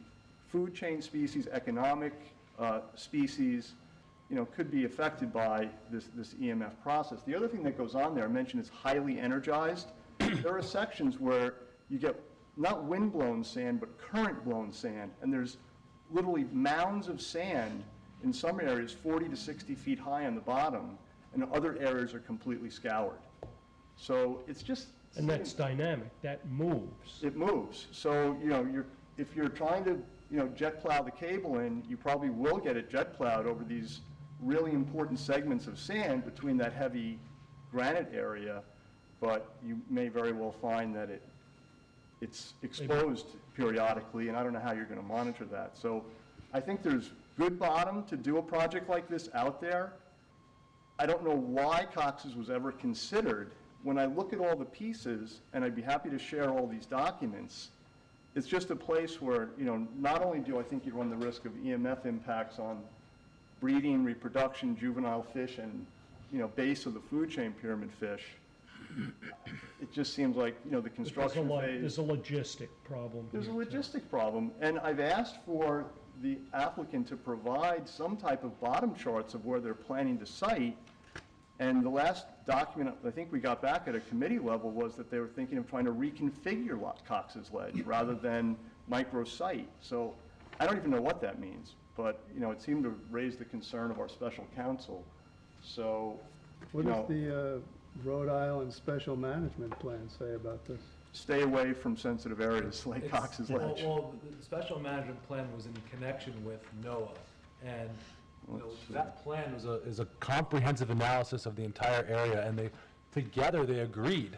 food chain species, economic species, could be affected by this EMF process. The other thing that goes on there, I mentioned it's highly energized. There are sections where you get not wind-blown sand, but current-blown sand, and there's literally mounds of sand in some areas 40 to 60 feet high on the bottom, and other areas are completely scoured. So it's just... And that's dynamic, that moves. It moves. So, if you're trying to, jet plow the cable in, you probably will get it jet plowed over these really important segments of sand between that heavy granite area, but you may very well find that it's exposed periodically, and I don't know how you're going to monitor that. So I think there's good bottom to do a project like this out there. I don't know why Cox's was ever considered. When I look at all the pieces, and I'd be happy to share all these documents, it's just a place where, not only do I think you run the risk of EMF impacts on breeding, reproduction, juvenile fish, and, base of the food chain pyramid fish, it just seems like, the construction phase... There's a logistic problem. There's a logistic problem, and I've asked for the applicant to provide some type of bottom charts of where they're planning to site, and the last document I think we got back at a committee level was that they were thinking of trying to reconfigure Cox's Ledge rather than micro-site. So I don't even know what that means, but, it seemed to raise the concern of our special counsel. So, What does the Rhode Island Special Management Plan say about this? stay away from sensitive areas like Cox's Ledge. Well, the special management plan was in connection with NOAA, and that plan is a comprehensive analysis of the entire area, and together they agreed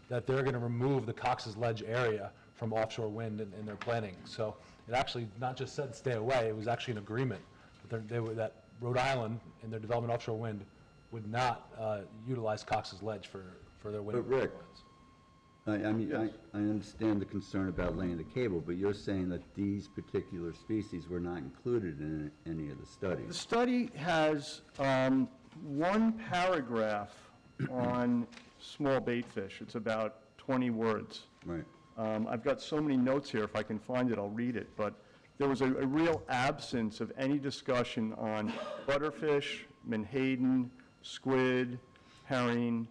that they're gonna remove the Cox's Ledge area from offshore wind in their planning. So it actually not just said stay away, it was actually an agreement that Rhode Island in their development offshore wind would not utilize Cox's Ledge for their wind. But Rick, I understand the concern about laying the cable, but you're saying that these particular species were not included in any of the The studies. study has one paragraph on small baitfish. It's about 20 words. Right. I've got so many notes here, if I can find it, I'll read it, but there was a real absence of any discussion on butterfish, menhaden, squid, herring,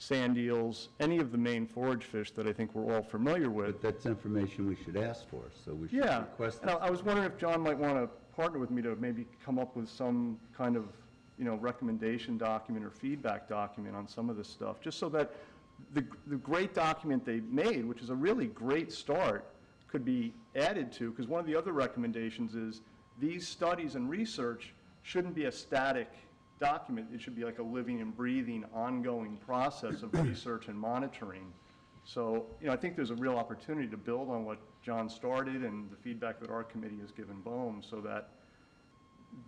sand eels, any of the main forage fish that I think we're all familiar with. But that's information we should ask for, so we should Yeah, request and it. I was wondering if John might want to partner with me to maybe come up with some kind of, recommendation document or feedback document on some of this stuff, just so that the great document they made, which is a really great start, could be added to, because one of the other recommendations is these studies and research shouldn't be a static document. It should be like a living and breathing, ongoing process of research and monitoring. So, I think there's a real opportunity to build on what John started and the feedback that our committee has given BOEM, so that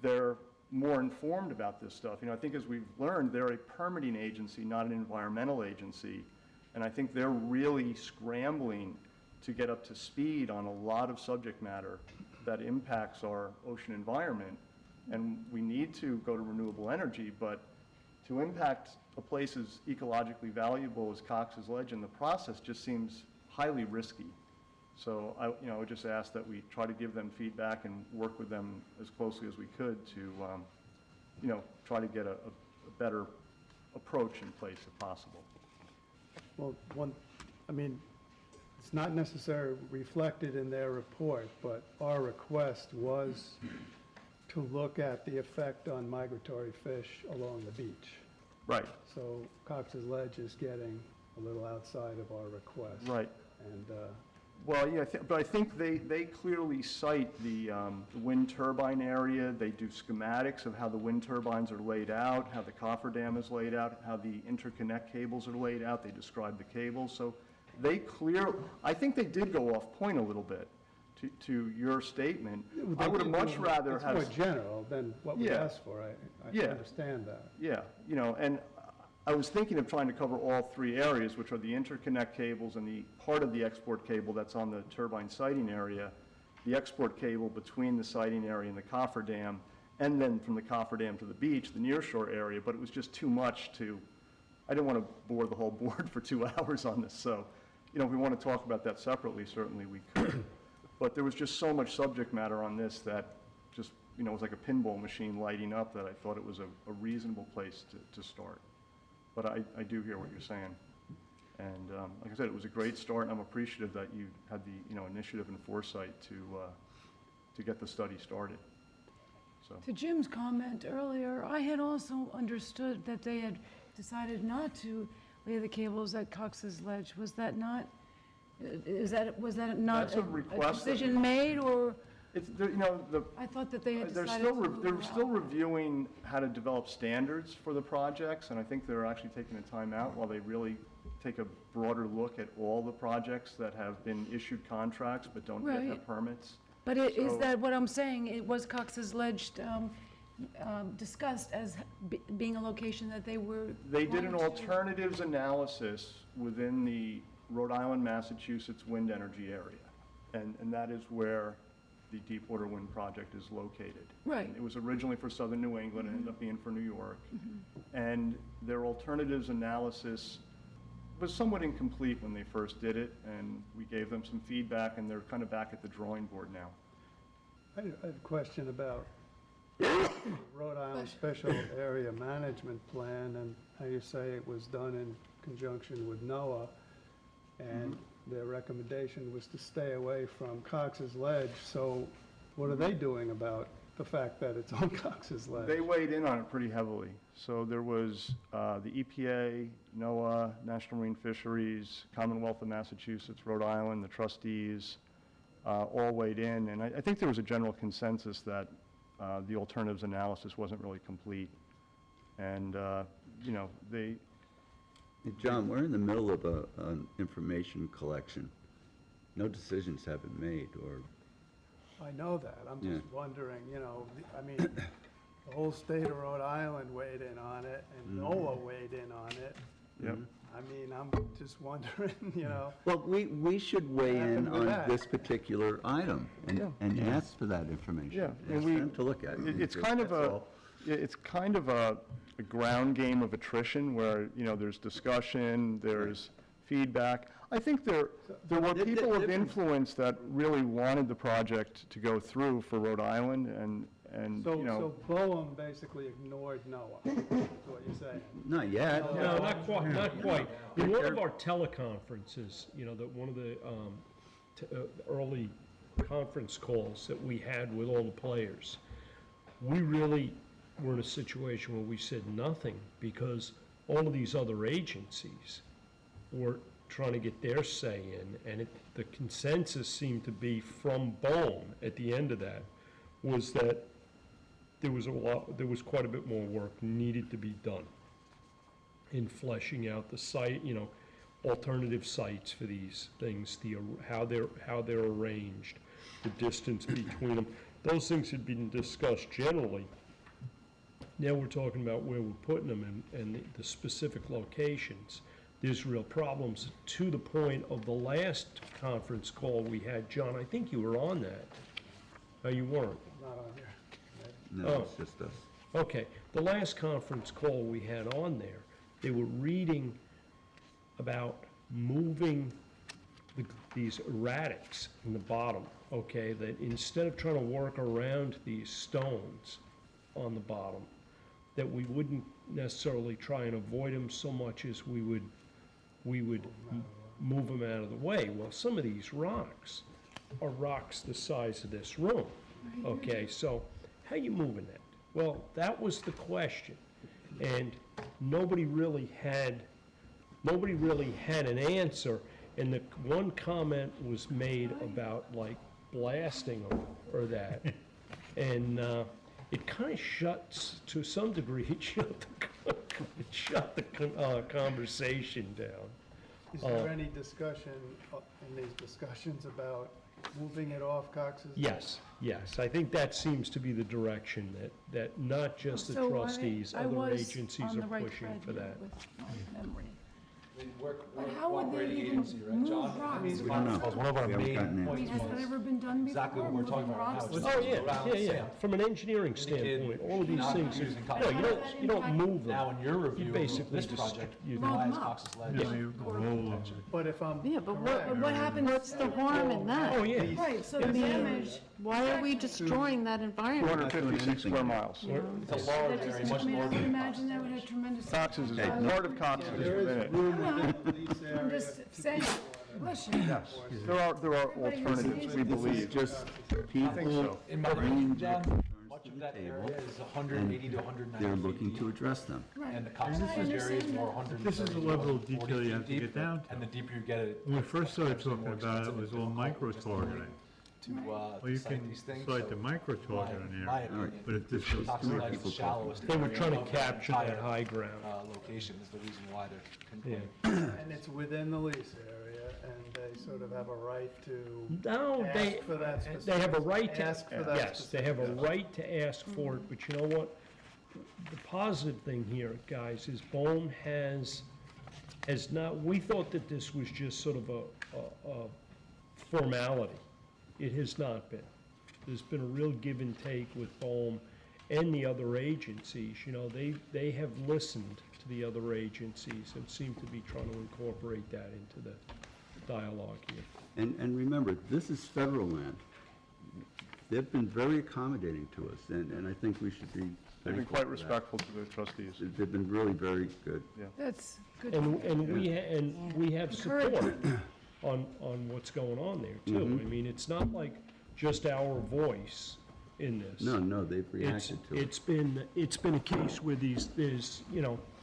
they're more informed about this stuff. I think as we've learned, they're a permitting agency, not an environmental agency. And I think they're really scrambling to get up to speed on a lot of subject matter that impacts our ocean environment. And we need to go to renewable energy, but to impact a place as ecologically valuable as Cox's Ledge in the process just seems highly risky. So I would just ask that we try to give them feedback and work with them as closely as we could to, try to get a better approach in place if possible. Well, it's not necessarily reflected in their report, but our request was to look at the effect on migratory fish along the beach. Right. So Cox's Ledge is getting a little outside of our request. Right. And, Well, yeah, but I think they clearly cite the wind turbine area. They do schematics of how the wind turbines are laid out, how the cofferdam is laid out, how the interconnect cables are laid out. They describe the cables. So I think they did go off point a little bit to your statement. I would have much rather it's had. more general than what we Yeah. asked for. I Yeah. understand that. Yeah, and I was thinking of trying to cover all three areas, which are the interconnect cables and the part of the export cable that's on the turbine siting area, the export cable between the siting area and the cofferdam, and then from the cofferdam to the beach, the nearshore area, but it was just too much I didn't want to bore the whole board for 2 hours on this, so, if we want to talk about that separately, certainly we could. But there was just so much subject matter on this that just, it was like a pinball machine lighting up, that I thought it was a reasonable place to start. But I do hear what you're saying. And like I said, it was a great start, and I'm appreciative that you had the initiative and foresight to get the study started. So To Jim's comment earlier, I had also understood that they had decided not to lay the cables at Cox's Ledge. Was that not, was that not That's a request that decision made, or? it's, I thought that they had they're decided they're still reviewing how to develop standards for the projects, and I think they're actually taking a time out while they really take a broader look at all the projects that have been issued contracts but don't yet Right. have permits. But is So- that what I'm saying? It was Cox's Ledge discussed as being a location that they were. They did an wanting to- alternatives analysis within the Rhode Island, Massachusetts wind energy area, and that is where the Deepwater Wind Project is located. Right. And it was originally for southern New England, and ended up being for New York. And their alternatives analysis was somewhat incomplete when they first did it, and we gave them some feedback, and they're kind of back at the drawing board now. I have a question about Rhode Island Special Area Management Plan, and how you say it was done in conjunction with NOAA, and their recommendation was to stay away from Cox's Ledge. So what are they doing about the fact that it's on Cox's Ledge? They weighed in on it pretty heavily. So there was the EPA, NOAA, National Marine Fisheries, Commonwealth of Massachusetts, Rhode Island, the trustees, all weighed in. And I think there was a general consensus that the alternatives analysis wasn't really complete. And, you know, they... Hey, John, we're in the middle of an information collection. No decisions have been made, or, I know that, I'm Yeah. just wondering, you know, I mean, the whole state of Rhode Island weighed in on it, and NOAA weighed in on it. Yep. I mean, I'm just wondering, you know, well, we should weigh in happened with on that? this particular item and ask for that information. Yeah, and Ask we- them to look at it. It's kind of That's a, all. it's kind of a ground game of attrition where, you know, there's discussion, there's feedback. I think there were people of influence that really wanted the project to go through for Rhode Island and, so, you know. so Boehm basically ignored NOAA, is what you're saying. Not yet. No, not quite, not quite. In one of our teleconferences, you know, that one of the early conference calls that we had with all the players, we really were in a situation where we said nothing because all of these other agencies were trying to get their say in, and the consensus seemed to be from Boehm at the end of that, was that there was quite a bit more work needed to be done in fleshing out the site, you know, alternative sites for these things, how they're arranged, the distance between them. Those things had been discussed generally. Now we're talking about where we're putting them and the specific locations. There's real problems to the point of the last conference call we had. John, I think you were on that. No, you weren't. Not on here. No, it's just us. Okay, the last conference call we had on there, they were reading about moving these erratics in the bottom, okay, that instead of trying to work around these stones on the bottom, that we wouldn't necessarily try and avoid them so much as we would move them out of the way. Well, some of these rocks are rocks the size of this room, okay, so how you moving that? Well, that was the question, and nobody really had an answer, and the one comment was made about like blasting or that, and it kind of shuts, to some degree, it shut the conversation down. Is there any discussion in these discussions about moving it off Cox's? Yes, I think that seems to be the direction that not just the So trustees, I other was agencies on the are right pushing thread for here that. with my memory. We're But how would they even move rocks? We don't know. One of our We haven't main gotten an points Has that ever been done before? exactly what we're talking moving about now. rocks? It's Oh, around yeah. sand. From an engineering standpoint, all of these things, you don't move them. Now, in your review of basically this just- project, you why is know. Cox's Ledge? Yeah, you roll them. But if I'm Yeah, but correct, what happened, what's the harm in that? Oh, yeah. Right, so the damage, Why are we destroying that environment? 256 square miles. It's a large that just, area, much I mean, I larger would than imagine that would have tremendous. Cox's is, Okay. part of Cox's is there is within it. room within the police I'm area. just saying, listen. There are alternatives, we believe. Just think people so. In my bringing opinion, their John, concerns much to of the that table, area is 180 to 190 they're feet looking deep. to address them. And the Cox's Ledge area is more 130 This is the level of to 140 detail you feet have to deep, get down to. And the deeper you get it. When we first started potentially talking more about it, expensive it was and all difficult just micro-targeting. to Well, you site can these things. select so the micro-target on my here, opinion, but if this goes Cox's through, Ledge is the shallowest They were area trying to of the capture that entire, high ground. location is the reason why they're Yeah. complaining. And it's within the lease area, and they sort of have a right to No, they, ask for that they have a specific- right to, ask for that yes, they have a specific- right to ask for it, but you know what? The positive thing here, guys, is Boehm has not, we thought that this was just sort of a formality. It has not been. There's been a real give and take with Boehm and the other agencies. You know, they have listened to the other agencies and seem to be trying to incorporate that into the dialogue here. And remember, this is federal land. They've been very accommodating to us, and I think we should be They've been thankful quite for that. respectful to the trustees. They've been really very good. That's good. And we have support on what's going on there too. I mean, it's not like just our voice in this. No, they've reacted to it. It's been a case where there's,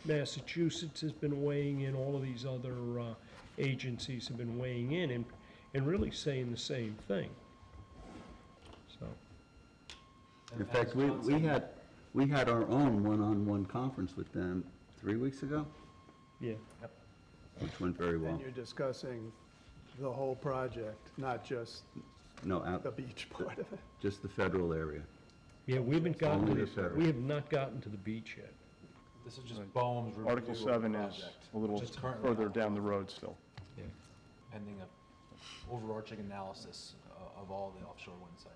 Massachusetts has been weighing in, all of these other agencies have been weighing in and really saying the same thing. So, In fact, we had our own one-on-one conference with them 3 weeks ago, yeah. which went very well. And you're discussing the whole project, not just No, the beach part of it. just the federal area. Yeah, we haven't gotten Only to the federal. we have not gotten to the beach yet. This is just Boehm's review Article of the 7 is project, a little which is currently further down the road still. pending a overarching analysis of all the offshore wind siting.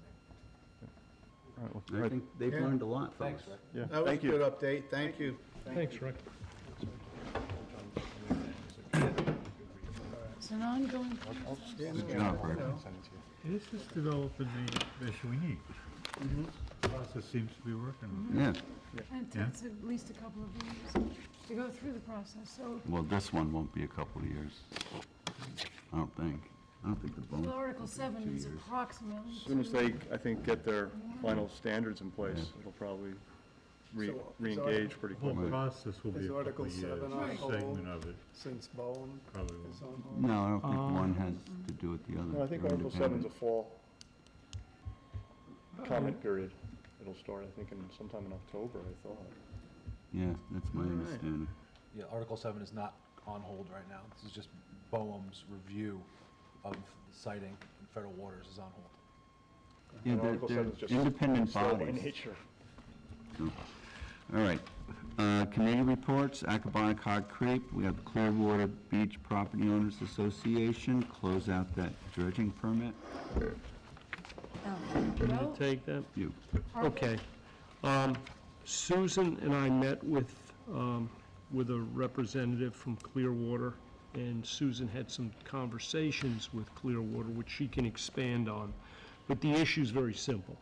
I think they've learned a lot from us. Thanks, Rick. Yeah, That was a thank you. good update, thank you. Thanks, Rick. It's an ongoing, Good job, Rick. This is developing the issue we need. The process seems to be working. Yeah, and it Yeah. takes at least a couple of years to go through the process, so. well, this one won't be a couple of years. I don't think the bone. Well, Article 7 is approximately. As soon as they, I think, get their final standards in place, it'll probably So, is re-engage pretty The whole quickly. process will be Is a couple Article of years, 7 on a hold? segment of it Since Bowen probably is will. on hold? No, I don't think one has to do with the other. No, I think They're Article 7's a independent. fall comment period. It'll start, I think, in sometime in October, I thought. Yeah, that's my understanding. Yeah, Article 7 is not on hold right now. This is just Boehm's review of siting in federal waters is on hold. Yeah, And Article they're 7 is just independent slow by bodies. nature. All right. Committee reports, Accabonac Creek, we have the Clearwater Beach Property Owners Association, close out that dredging permit. Can I take that? You. Okay. Susan and I met with a representative from Clearwater, and Susan had some conversations with Clearwater, which she can expand on. But the issue's very simple.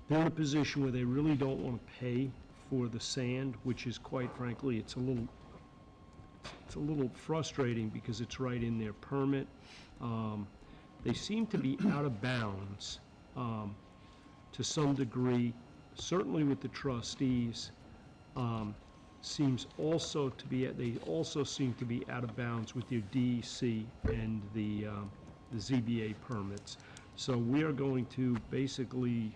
They're in a position where they really don't want to pay for the sand, which is, quite frankly, it's a little frustrating because it's right in their permit. They seem to be out of bounds to some degree, certainly with the trustees. Seems also to be, they also seem to be out of bounds with your DEC and the ZBA permits. So we are going to basically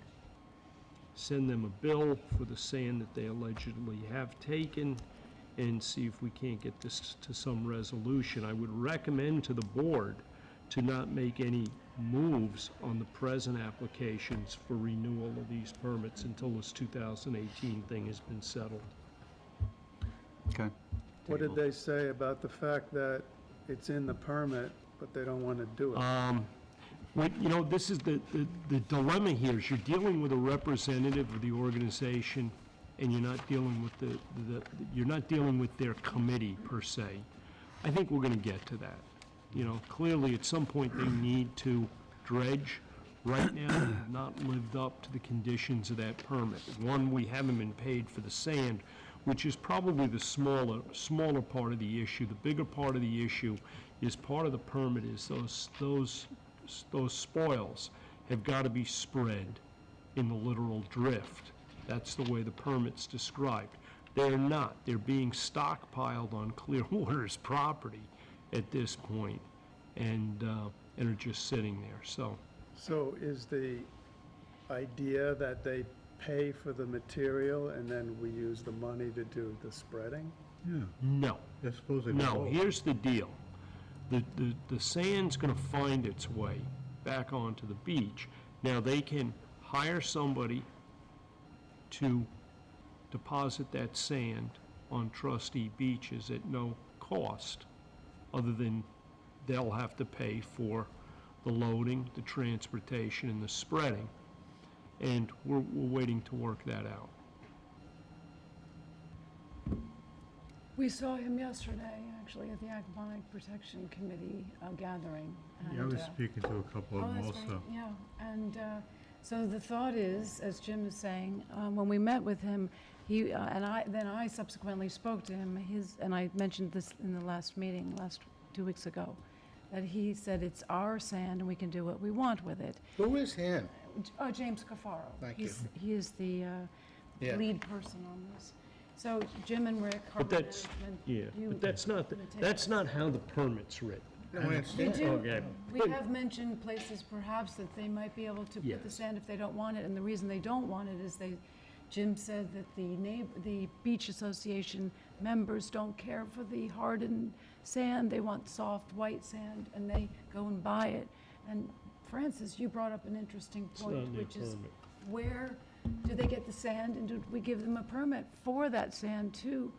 send them a bill for the sand that they allegedly have taken and see if we can't get this to some resolution. I would recommend to the board to not make any moves on the present applications for renewal of these permits until this 2018 thing has been settled. Okay. What did they say about the fact that it's in the permit, but they don't want to do it? This is the dilemma here, is you're dealing with a representative of the organization, and you're not dealing with you're not dealing with their committee per se. I think we're gonna get to that. Clearly, at some point, they need to dredge. Right now, they've not lived up to the conditions of that permit. One, we haven't been paid for the sand, which is probably the smaller part of the issue. The bigger part of the issue is part of the permit is those spoils have got to be spread in the literal drift. That's the way the permit's described. They're not. They're being stockpiled on Clearwater's property at this point, and are just sitting there. So is the idea that they pay for the material and then we use the money to do the spreading? Yeah, No. I suppose they No, will. here's the deal. The sand's gonna find its way back onto the beach. Now, they can hire somebody to deposit that sand on trustee beaches at no cost, other than they'll have to pay for the loading, the transportation, and the spreading. And we're waiting to work that out. We saw him yesterday, actually, at the Accabonac Protection Committee gathering. Yeah, I and, was speaking to a couple of them that's right, also. yeah. And so the thought is, as Jim is saying, when we met with him, he, I subsequently spoke to him, and I mentioned this in the last meeting, 2 weeks ago, that he said it's our sand and we can do what we want with it. Who is him? James Cafaro. Thank you. He is the Yeah. lead person on this. So Jim and Rick, But Harbor that's, Management. yeah, you- but that's not, that's not how the permit's written. No, I We understand. do, Okay. we have mentioned places perhaps that they might be able to put the Yes. sand if they don't want it, and the reason they don't want it is Jim said that the beach association members don't care for the hardened sand, they want soft white sand, and they go and buy it. And Francis, you brought up an interesting It's not point, in their which is, permit. where do they get the sand, and do we give them a permit for that sand to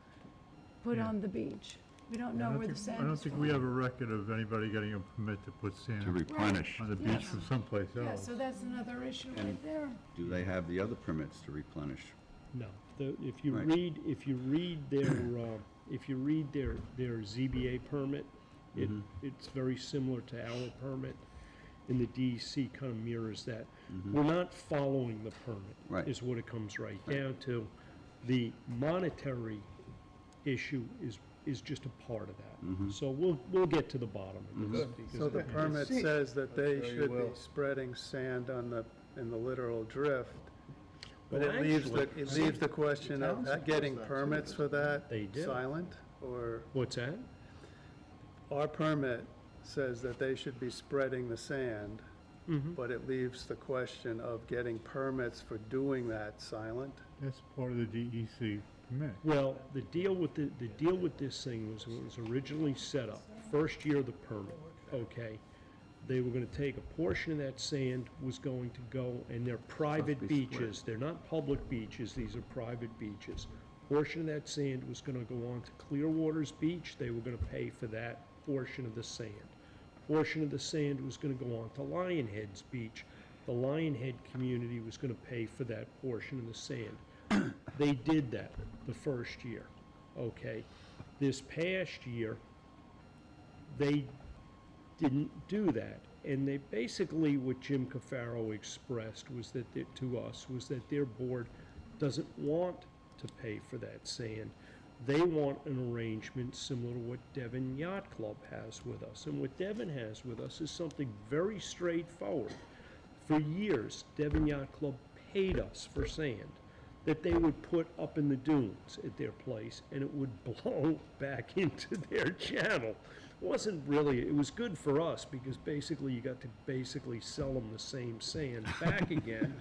put Yeah. on the beach? We don't I know don't where the think- sand I don't is think from. we have a record of anybody getting a permit to put sand To replenish. on the beach Yes. from someplace Yeah, else. so that's another issue And- right there. Do they have the other permits to replenish? No, if you Right. read, if you read their ZBA permit, it's very similar to our permit, and the DEC kind of mirrors that. We're not following the permit. Right. Is what it comes right down to. The monetary issue is just a part of that. So we'll get to the bottom of this. because So the it- permit says that they Very should be well. spreading sand in the literal drift. But Well, it leaves actually- the question of town supports getting that too, permits for that They do. silent? Or What's that? our permit says that they should be spreading the sand, but it leaves the question of getting permits for doing that silent? That's part of the DEC permit. Well, the deal with this thing was, when it was originally set up, first year of the permit, okay? They were gonna take a portion of that sand was going to go, and they're private be split. beaches, they're not public beaches, these are private beaches. Portion of that sand was gonna go on to Clearwater's Beach, they were gonna pay for that portion of the sand. Portion of the sand was gonna go on to Lionhead's Beach, the Lionhead community was gonna pay for that portion of the sand. They did that the first year, okay? This past year, they didn't do that. And they basically, what Jim Cafaro expressed was that, to us, was that their board doesn't want to pay for that sand. They want an arrangement similar to what Devon Yacht Club has with us. And what Devon has with us is something very straightforward. For years, Devon Yacht Club paid us for sand that they would put up in the dunes at their place, and it would blow back into their channel. It was good for us, because basically you got to basically sell them the same sand back again.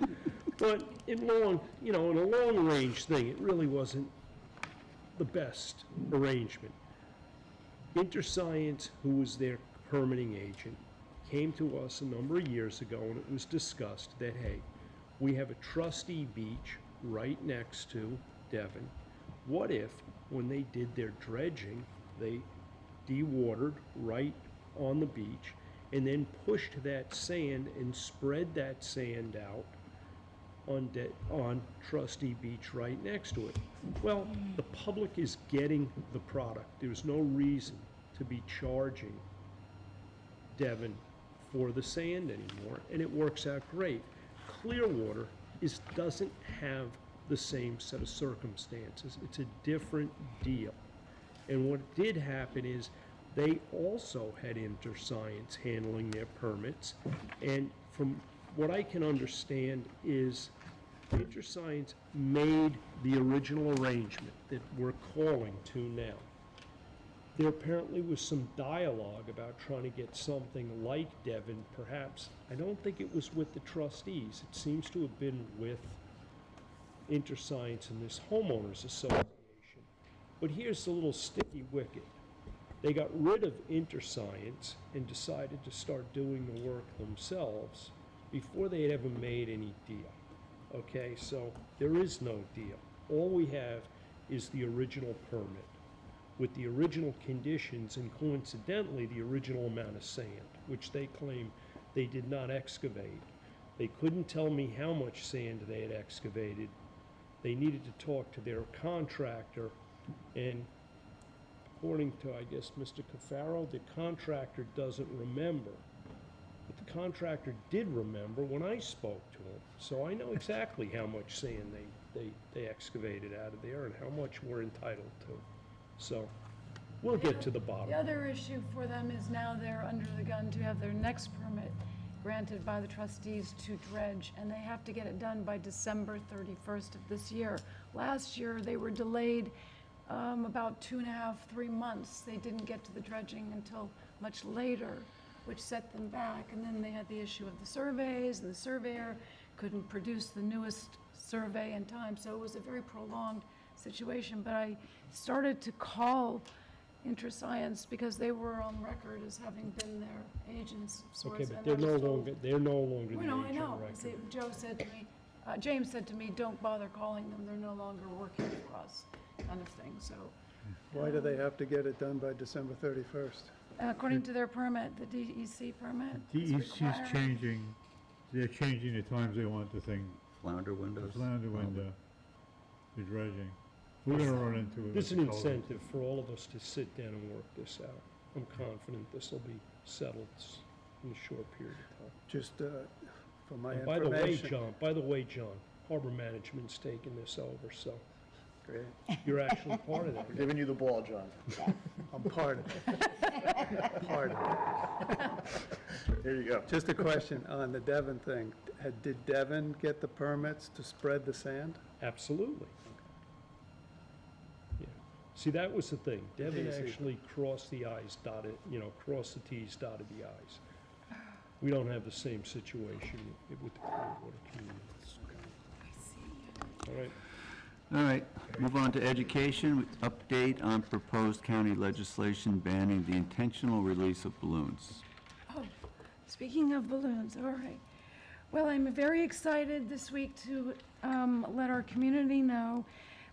But in a long-range thing, it really wasn't the best arrangement. InterScience, who was their permitting agent, came to us a number of years ago, and it was discussed that, hey, we have a trustee beach right next to Devon. What if, when they did their dredging, they dewatered right on the beach and then pushed that sand and spread that sand out on Trustee Beach right next to it? Well, the public is getting the product. There's no reason to be charging Devon for the sand anymore, and it works out great. Clearwater doesn't have the same set of circumstances. It's a different deal. And what did happen is they also had InterScience handling their permits, and from what I can understand is InterScience made the original arrangement that we're calling to now. There apparently was some dialogue about trying to get something like Devon, perhaps. I don't think it was with the trustees. It seems to have been with InterScience and this homeowners association. But here's the little sticky wicket. They got rid of InterScience and decided to start doing the work themselves before they had ever made any deal. Okay, so there is no deal. All we have is the original permit with the original conditions and coincidentally the original amount of sand, which they claim they did not excavate. They couldn't tell me how much sand they had excavated. They needed to talk to their contractor, and according to, I guess, Mr. Cafaro, the contractor doesn't remember. But the contractor did remember when I spoke to him. So I know exactly how much sand they excavated out of there and how much we're entitled to. So we'll get to the bottom. The other issue for them is now they're under the gun to have their next permit granted by the trustees to dredge, and they have to get it done by December 31st of this year. Last year, they were delayed about 2.5, 3 months. They didn't get to the dredging until much later, which set them back. And then they had the issue of the surveys, and the surveyor couldn't produce the newest survey in time. So it was a very prolonged situation. But I started to call InterScience because they were on record as having been their agents of sorts. Okay, but and they're I was no told- longer, they're no longer the Well, no, I agent know. of record. See, Joe said to me, James said to me, don't bother calling them, they're no longer working for us, kind of thing, so. Why do they have to get it done by December 31st? According to their permit, the DEC permit is DEC's required. changing, they're changing the times they want the thing, Flounder the windows. flounder window, the dredging. We're gonna run into it. There's with an the culvert. incentive for all of us to sit down and work this out. I'm confident this will be settled in a short period of time. Just for my And by the way, information. John, Harbor Management's taking this over, so Great. you're actually part of that. Giving you the ball, John. I'm part of it. Part of it. There you go. Just a question on the Devon thing. Did Devon get the permits to spread the sand? Absolutely. Yeah. See, that was the thing. Devin Easy. actually crossed the i's, crossed the t's, dotted the i's. We don't have the same situation with the Clearwater community. All right. All right, move on to education. Update on proposed county legislation banning the intentional release of balloons. Oh, speaking of balloons, all right. Well, I'm very excited this week to let our community know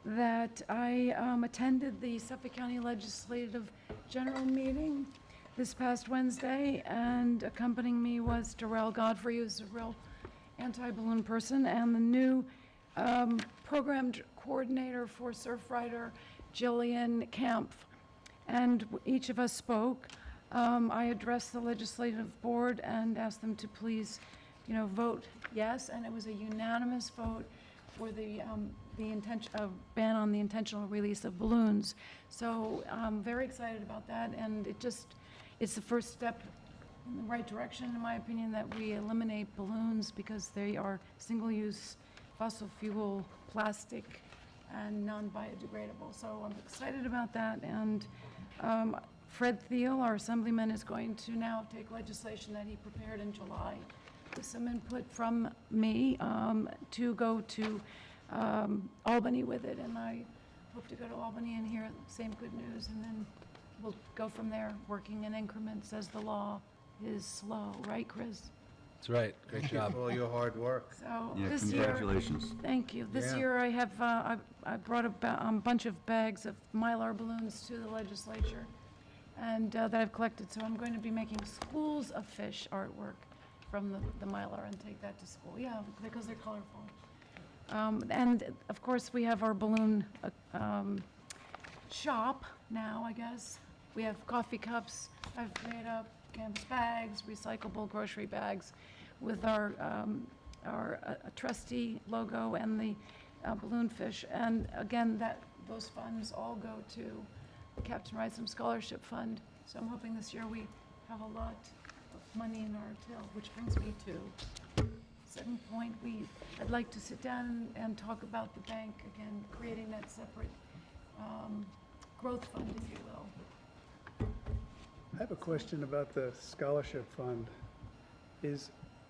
that I attended the Suffolk County Legislative General Meeting this past Wednesday, and accompanying me was Darrell Godfrey, who's a real anti-balloon person, and the new program coordinator for Surfrider, Jillian Kempf. And each of us spoke. I addressed the legislative board and asked them to please, vote yes, and it was a unanimous vote for the ban on the intentional release of balloons. So I'm very excited about that, and it's the first step in the right direction, in my opinion, that we eliminate balloons because they are single-use fossil fuel, plastic, and non-biodegradable. So I'm excited about that, and Fred Thiel, our assemblyman, is going to now take legislation that he prepared in July with some input from me to go to Albany with it, and I hope to go to Albany and hear the same good news, and then we'll go from there, working in increments as the law is slow, right, Chris? That's right, great job. For all your hard work. So Yeah, this year, congratulations. thank you. This Yeah. year I have, I brought a bunch of bags of Mylar balloons to the legislature and that I've collected. So I'm going to be making schools of fish artwork from the Mylar and take that to school. Yeah, because they're colorful. And of course, we have our balloon shop now, I guess. We have coffee cups I've made up, canvas bags, recyclable grocery bags with our trustee logo and the balloon fish. And again, those funds all go to the Captain Rysam Scholarship Fund. So I'm hoping this year we have a lot of money in our till, which brings me to second point. I'd like to sit down and talk about the bank again, creating that separate growth fund, if you will. I have a question about the scholarship fund.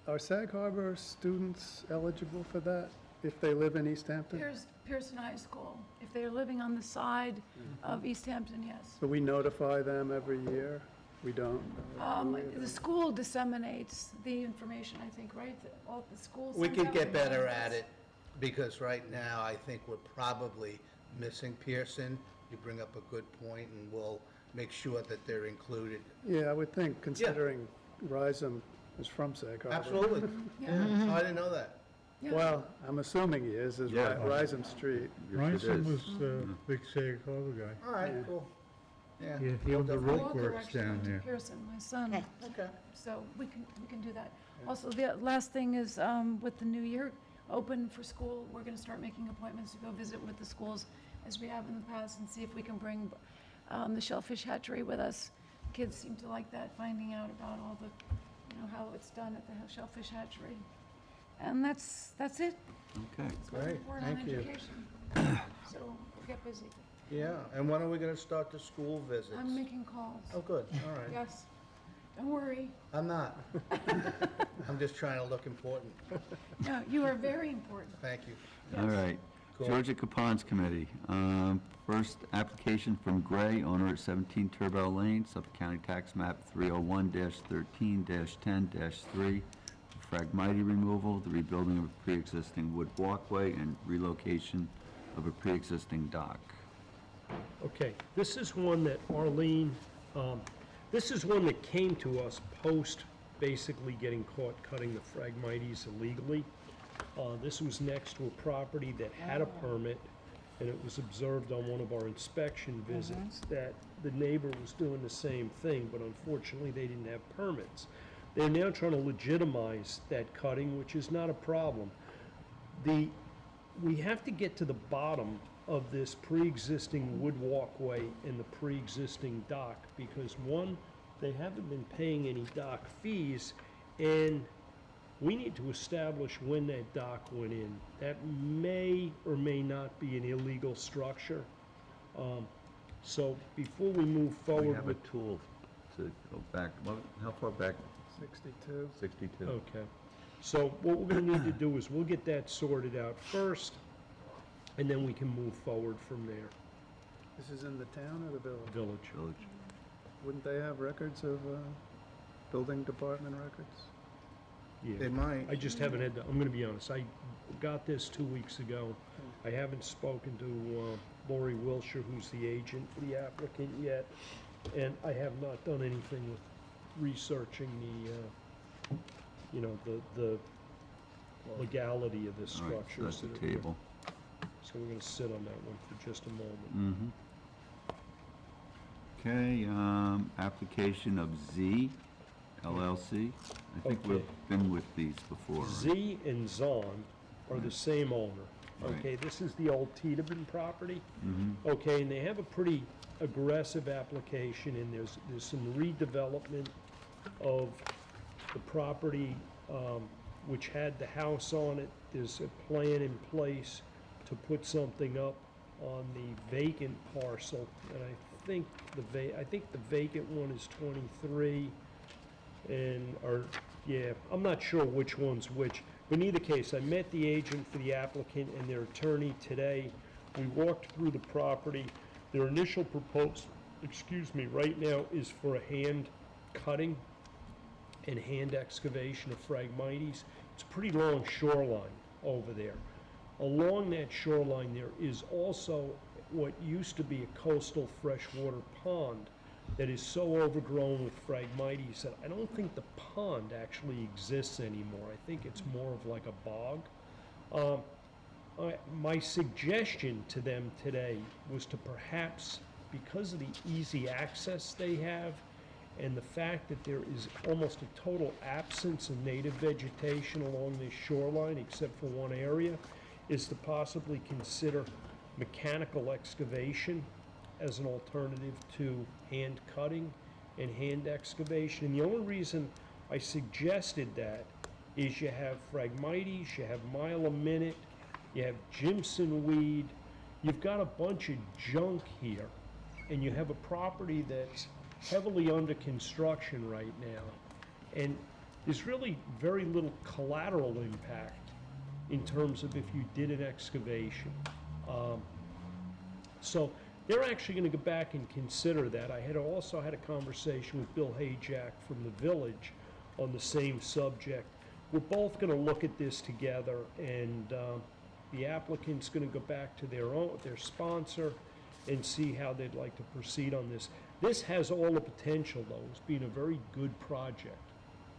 Are Sag Harbor students eligible for that if they live in East Hampton? Pearson High School. If they're living on the side of East Hampton, yes. So we notify them every year? We don't? The school disseminates the information, I think, right? All the schools. We send could out get better reminders. at it, because right now, I think we're probably missing Pearson. You bring up a good point, and we'll make sure that they're included. Yeah, I would think, considering Rysam is from Sag Harbor. Absolutely. Yeah, I didn't know that. Yeah. Well, I'm assuming he is Yeah. Rysam Street. Rhinestone was a big Sag Harbor guy. All right, Yeah. cool. Yeah. Yeah, he owned the We'll rope Walker works actually down went to there. Pearson, my son. Okay. So we can do that. Also, the last thing is, with the new year open for school, we're gonna start making appointments to go visit with the schools as we have in the past and see if we can bring the shellfish hatchery with us. Kids seem to like that, finding out about all the you know, how it's done at the Shellfish Hatchery. And that's it. Okay. That's my Great, report on thank you. education. So we'll get busy. Yeah, and when are we gonna start the school visits? I'm making calls. Oh, good, all right. Yes. Don't worry. I'm not. I'm just trying to look important. No, you are very important. Thank you. All right. Cool. Georgia Capons Committee. First application from Gray, owner at 17 Turbo Lane, Suffolk County Tax Map 301-13-10-3. Phragmite removal, the rebuilding of a pre-existing wood walkway, and relocation of a pre-existing dock. Okay, this is one that Arlene, this is one that came to us post basically getting caught cutting the Phragmites illegally. This was next to a property that had a permit, and it was observed on one of our inspection visits that the neighbor was doing the same thing, but unfortunately they didn't have permits. They're now trying to legitimize that cutting, which is not a problem. We have to get to the bottom of this pre-existing wood walkway and the pre-existing dock, because one, they haven't been paying any dock fees, and we need to establish when that dock went in. That may or may not be an illegal structure. So before we move We forward have a with... tool to go back, how far back? 62. 62. Okay. So what we're gonna need to do is we'll get that sorted out first, and then we can move forward from there. This is in the town or the village? Village. Wouldn't they have records of building department records? Yeah. They might. I just haven't had, I'm gonna be honest, I got this 2 weeks ago. I haven't spoken to Lori Wilshire, who's the agent for the applicant yet, and I have not done anything with researching the, you know, the legality of this All right, structure. so that's so the that we're- table. So we're gonna sit on that one for just a moment. Mm-hmm. Okay, application of Z LLC. I think we've Okay. been with these before, right? Z and Zon are the same owner. Right. Okay, this is the old Tiedemann property. Mm-hmm. Okay, and they have a pretty aggressive application, and there's some redevelopment of the property, which had the house on it. There's a plan in place to put something up on the vacant parcel, and I think the vacant one is 23, I'm not sure which one's which. But in either case, I met the agent for the applicant and their attorney today. We walked through the property. Their initial proposal, right now is for a hand cutting and hand excavation of Phragmites. It's a pretty long shoreline over there. Along that shoreline, there is also what used to be a coastal freshwater pond that is so overgrown with Phragmites that I don't think the pond actually exists anymore. I think it's more of like a bog. My suggestion to them today was to perhaps, because of the easy access they have and the fact that there is almost a total absence of native vegetation along this shoreline except for one area, is to possibly consider mechanical excavation as an alternative to hand cutting and hand excavation. And the only reason I suggested that is you have Phragmites, you have mile a minute, you have Jimson weed, you've got a bunch of junk here, and you have a property that's heavily under construction right now. And there's really very little collateral impact in terms of if you did an excavation. So they're actually going to go back and consider that. I had also had a conversation with Bill Hayjack from the village on the same subject. We're both going to look at this together, and the applicant's going to go back to their sponsor and see how they'd like to proceed on this. This has all the potential, though, as being a very good project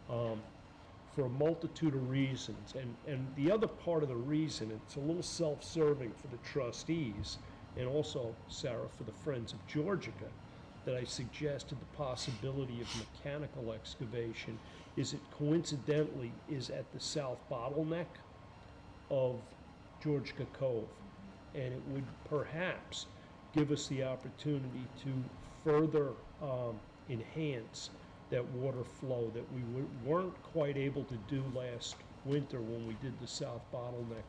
for a multitude of reasons. And the other part of the reason, it's a little self-serving for the trustees, and also, Sarah, for the Friends of Georgica, that I suggested the possibility of mechanical excavation, is it coincidentally is at the south bottleneck of Georgica Cove. And it would perhaps give us the opportunity to further enhance that water flow that we weren't quite able to do last winter when we did the south bottleneck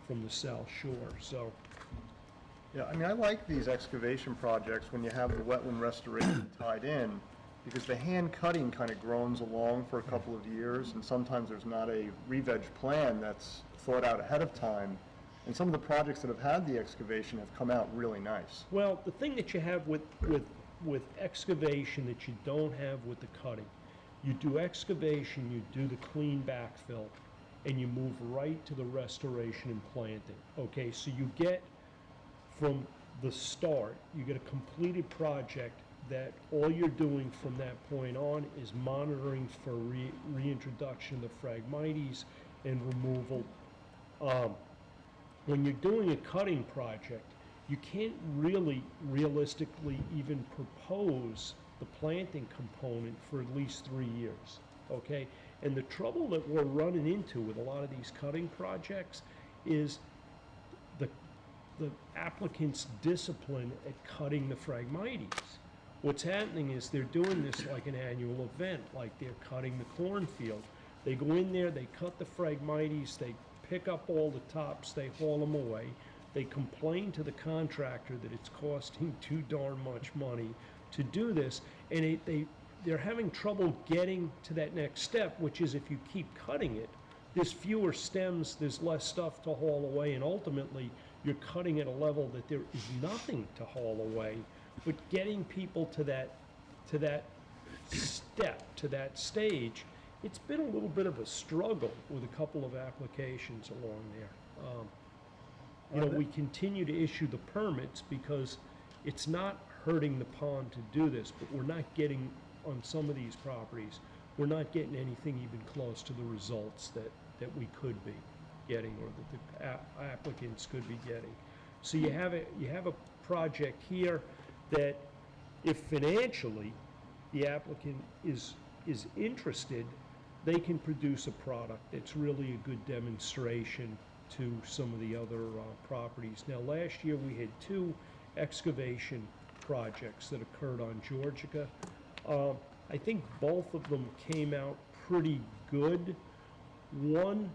from the south shore, so. Yeah, I mean, I like these excavation projects when you have the wetland restoration tied in, because the hand cutting kind of groans along for a couple of years, and sometimes there's not a re-veg plan that's thought out ahead of time. And some of the projects that have had the excavation have come out really nice. Well, the thing that you have with excavation that you don't have with the cutting, you do excavation, you do the clean backfill, and you move right to the restoration and planting. Okay, so you get, from the start, you get a completed project that all you're doing from that point on is monitoring for reintroduction of the Phragmites and removal. When you're doing a cutting project, you can't really realistically even propose the planting component for at least 3 years, okay? And the trouble that we're running into with a lot of these cutting projects is the applicant's discipline at cutting the Phragmites. What's happening is they're doing this like an annual event, like they're cutting the cornfield. They go in there, they cut the Phragmites, they pick up all the tops, they haul them away. They complain to the contractor that it's costing too darn much money to do this, and they're having trouble getting to that next step, which is if you keep cutting it, there's fewer stems, there's less stuff to haul away, and ultimately you're cutting at a level that there is nothing to haul away. But getting people to that step, to that stage, it's been a little bit of a struggle with a couple of applications along there. You know, we continue to issue the permits because it's not hurting the pond to do this, but we're not getting, on some of these properties, we're not getting anything even close to the results that we could be getting, or that the applicants could be getting. So you have a project here that, if financially the applicant is interested, they can produce a product that's really a good demonstration to some of the other properties. Now, last year we had 2 excavation projects that occurred on Georgica. I think both of them came out pretty good. One,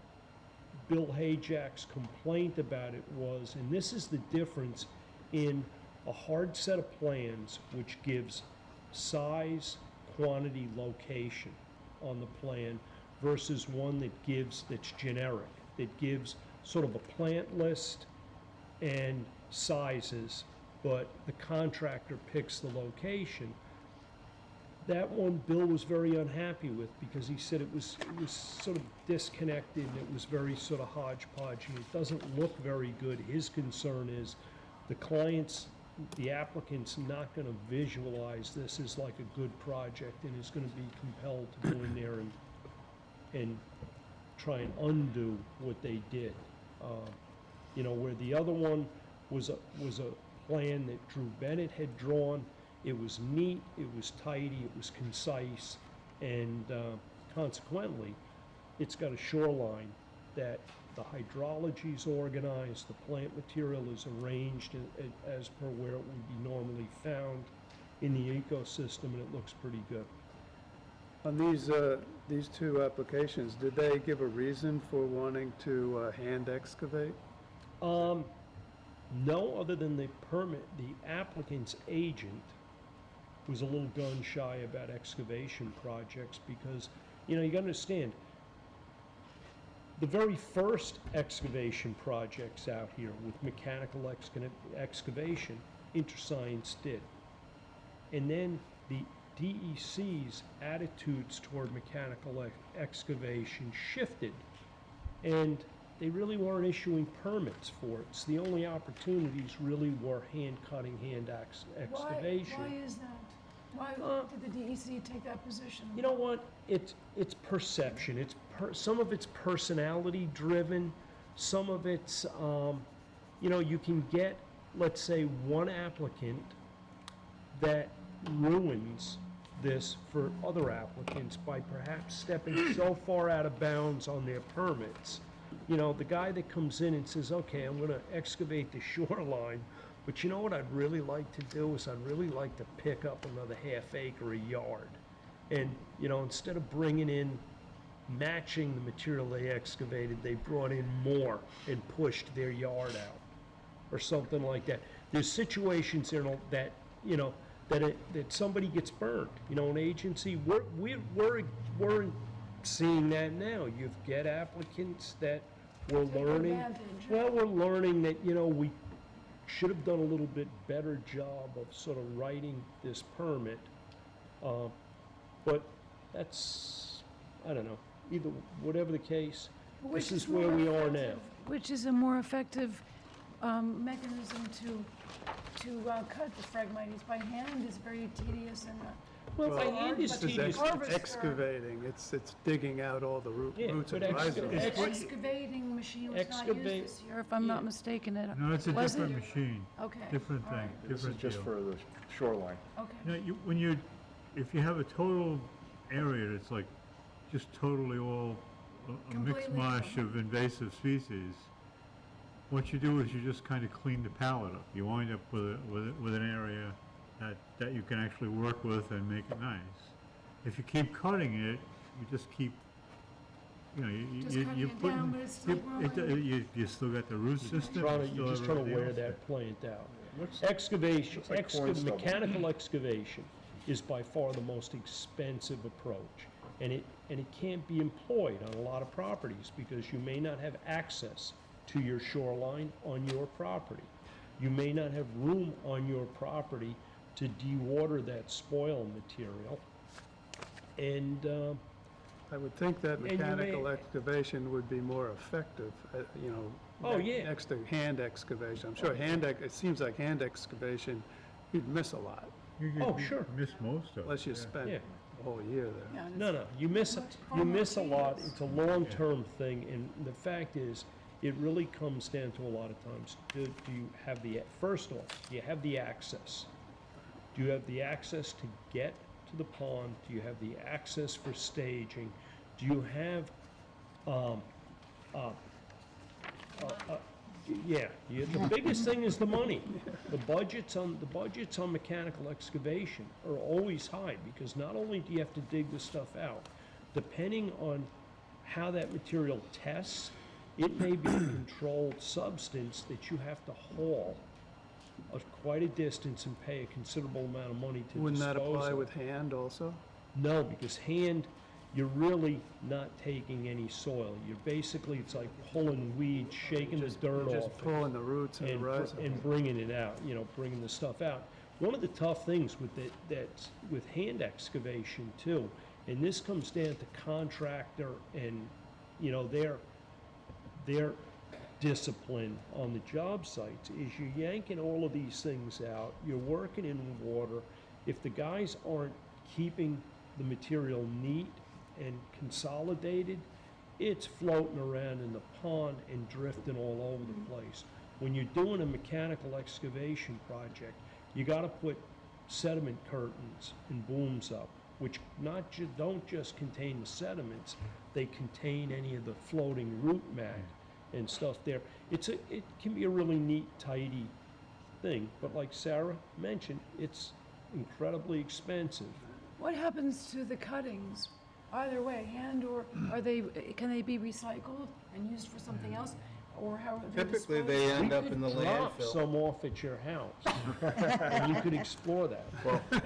Bill Hajak's complaint about it was, and this is the difference in a hard set of plans which gives size, quantity, location on the plan versus one that's generic, that gives sort of a plant list and sizes, but the contractor picks the location. That one Bill was very unhappy with because he said it was sort of disconnected and it was very sort of hodgepodge and it doesn't look very good. His concern is the applicant's not going to visualize this as like a good project and is going to be compelled to go in there and try and undo what they did. You know, where the other one was a plan that Drew Bennett had drawn. It was neat, it was tidy, it was concise, and consequently, it's got a shoreline that the hydrology's organized, the plant material is arranged as per where it would be normally found in the ecosystem, and it looks pretty good. On these 2 applications, did they give a reason for wanting to hand excavate? No, other than the permit, the applicant's agent was a little gun shy about excavation projects because, you know, you gotta understand, the very first excavation projects out here with mechanical excavation, InterScience did. And then the DEC's attitudes toward mechanical excavation shifted, and they really weren't issuing permits for it. So the only opportunities really were hand cutting, hand excavation. Why is that? Why did the DEC take that position? You know what? It's perception. Some of it's personality driven. Some of it's, you know, you can get, let's say, one applicant that ruins this for other applicants by perhaps stepping so far out of bounds on their permits. You know, the guy that comes in and says, okay, I'm going to excavate the shoreline, but you know what I'd really like to do is I'd really like to pick up another half acre a yard. And, you know, instead of bringing in, matching the material they excavated, they brought in more and pushed their yard out, or something like that. There's situations there that, you know, that somebody gets burned, you know, an agency, we're seeing that now. You've got applicants that we're learning. Well, we're learning that, you know, we should have done a little bit better job of sort of writing this permit. But that's, I don't know, either, whatever the case, this is where we are now. Which is a more effective mechanism to cut the Phragmites by hand is very tedious and Well, by hand is tedious. It's excavating, it's digging out all the roots and rhizomes. The excavating machine was not used this year, if I'm not mistaken. No, it's a Was it? different machine. Okay. Different all thing, right. This is different just deal. for the shoreline. Okay. You know, if you have a total area that's like just totally all a mixed Completely mash different. of invasive species, what you do is you just kind of clean the palette up. You wind up with an area that you can actually work with and make it nice. If you keep cutting it, you just keep, you know, Just you cutting it put down, but it's still growing. you still got the root system. You're just trying to wear that plant out. Excavation, looks like corn stubble. mechanical excavation is by far the most expensive approach. And it can't be employed on a lot of properties because you may not have access to your shoreline on your property. You may not have room on your property to dewater that spoil material. And, I would think that And you mechanical may- excavation would be more effective, you know. Oh, yeah. Next to hand excavation. I'm sure it seems like hand excavation, you'd miss a lot, Oh, sure. Miss most of it. unless you yeah. spent Yeah. a whole year there. Yeah, and No, it's- no, you miss a lot. It's a long-term thing, and the fact is, it really comes down to a lot of times, do you have first off, do you have the access? Do you have the access to get to the pond? Do you have the access for staging? Do you have, the biggest thing is the money. The budgets on mechanical excavation are always high, because not only do you have to dig the stuff out, depending on how that material tests, it may be a controlled substance that you have to haul quite a distance and pay a considerable amount of money to dispose of. Wouldn't that apply with hand also? No, because hand, you're really not taking any soil. You're basically, it's like pulling weeds, shaking the dirt Just off pulling the roots and the rhizomes. and bringing it out, you know, bringing the stuff out. One of the tough things that's with hand excavation too, and this comes down to contractor and, you know, their discipline on the job sites, is you're yanking all of these things out, you're working in water. If the guys aren't keeping the material neat and consolidated, it's floating around in the pond and drifting all over the place. When you're doing a mechanical excavation project, you gotta put sediment curtains and booms up, which don't just contain the sediments, they contain any of the floating root mat and stuff there. It can be a really neat, tidy thing, but like Sarah mentioned, it's incredibly expensive. What happens to the cuttings? Either way, hand or can they be recycled and used for something else? Or how are they Typically, disposed? they end up in the Drop landfill. some off at your house, and you could explore that. You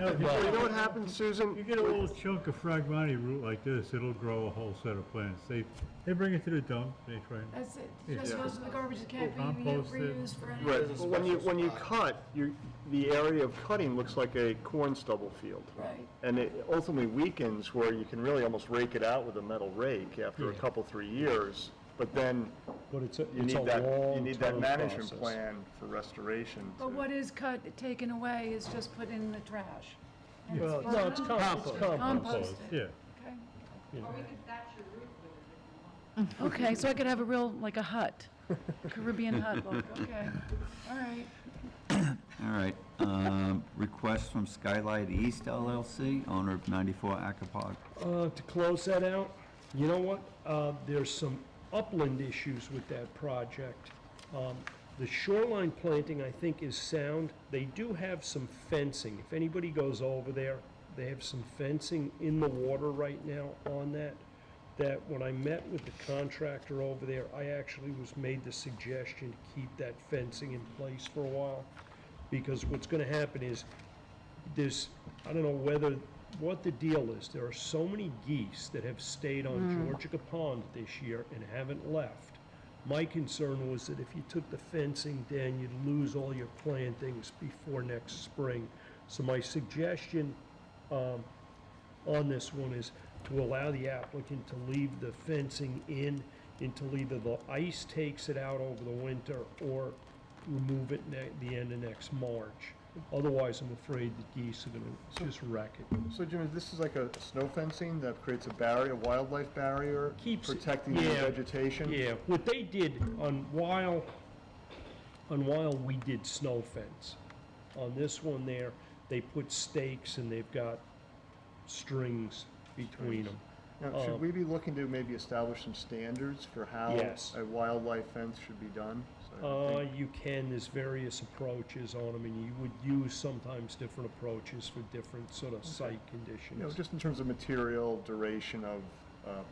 know what happens, Susan? You get a little chunk of Phragmites root like this, it'll grow a whole set of plants. They bring it to the dump, they try and That's it, Yeah. just goes to the garbage, it can't be Compost it. reused for anything. Right, well, when you cut, the area of cutting looks like a corn stubble field. Right. And it ultimately weakens where you can really almost rake it out with a metal rake after a Yeah. couple, 3 years. But then But it's a you need that long-term management process. plan for restoration. But what is cut, taken away is just put in the trash. And Well, burned No, it's up? compost. Composted. yeah. Okay. You know. Okay, so I could have a real, like a hut, Caribbean hut look, okay, all right. All right, request from Skylight East LLC, owner of 94 Acapog. To close that out, you know what? There's some upland issues with that project. The shoreline planting, I think, is sound. They do have some fencing. If anybody goes over there, they have some fencing in the water right now on that when I met with the contractor over there, I actually was made the suggestion to keep that fencing in place for a while. Because what's gonna happen is, I don't know what the deal is. There are so many geese that have stayed on Georgica Pond this year and haven't left. My concern was that if you took the fencing down, you'd lose all your plantings before next spring. So my suggestion on this one is to allow the applicant to leave the fencing in until either the ice takes it out over the winter or remove it the end of next March. Otherwise, I'm afraid the geese are gonna just wreck it. So Jim, this is like a snow fencing that creates a barrier, a wildlife barrier, Keeps it- protecting the yeah, vegetation? Yeah, what they did on Weil, we did snow fence. On this one there, they put stakes and they've got strings between them. Now, should we be looking to maybe establish some standards for how Yes. a wildlife fence should be done? So I think- You can, there's various approaches on them, and you would use sometimes different approaches for different sort of site conditions. You know, just in terms of material, duration of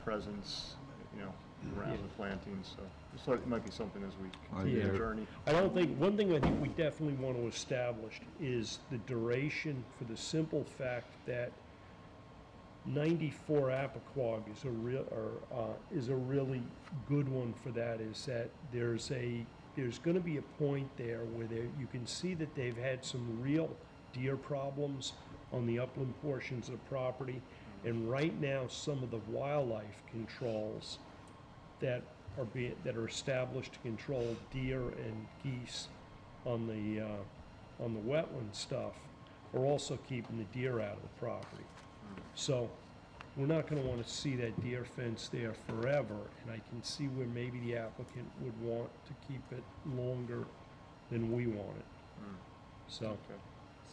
presence, around Yeah. the plantings, so just thought it might be something as we Are continue the there- journey. One thing I think we definitely want to establish is the duration, for the simple fact that 94 Apiquag is a really good one for that, is that there's going to be a point there where you can see that they've had some real deer problems on the upland portions of the property. And right now, some of the wildlife controls that are established to control deer and geese on the wetland stuff are also keeping the deer out of the property. So we're not gonna wanna see that deer fence there forever, and I can see where maybe the applicant would want to keep it longer than we want it. So, Okay.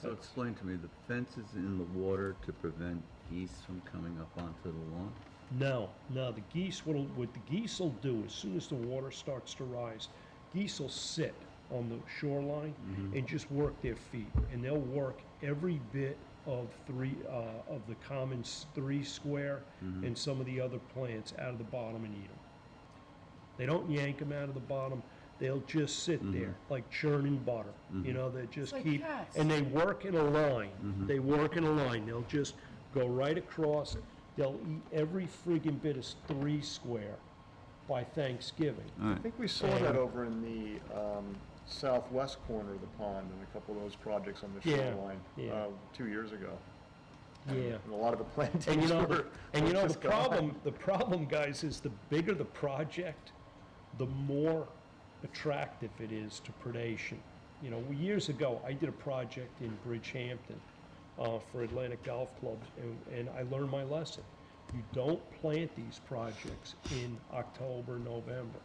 So explain to me, the fence is in the water to prevent geese from coming up onto the lawn? no, the geese, what the geese will do, as soon as the water starts to rise, geese will sit on the shoreline and just work their feet, and they'll work every bit of the common 3 square and some of the other plants out of the bottom and eat them. They don't yank them out of the bottom. They'll just sit there like churning butter. They just like keep, cats. and they work in a line. They work in a line. They'll just go right across. They'll eat every friggin' bit of 3 square by Thanksgiving. I think we saw that over in the southwest corner of the pond in a couple of those projects on the Yeah, shoreline yeah. 2 years ago. Yeah. And a lot of the plantings And were the just gone. problem, guys, is the bigger the project, the more attractive it is to predation. Years ago, I did a project in Bridgehampton for Atlantic Golf Clubs, and I learned my lesson. You don't plant these projects in October, November.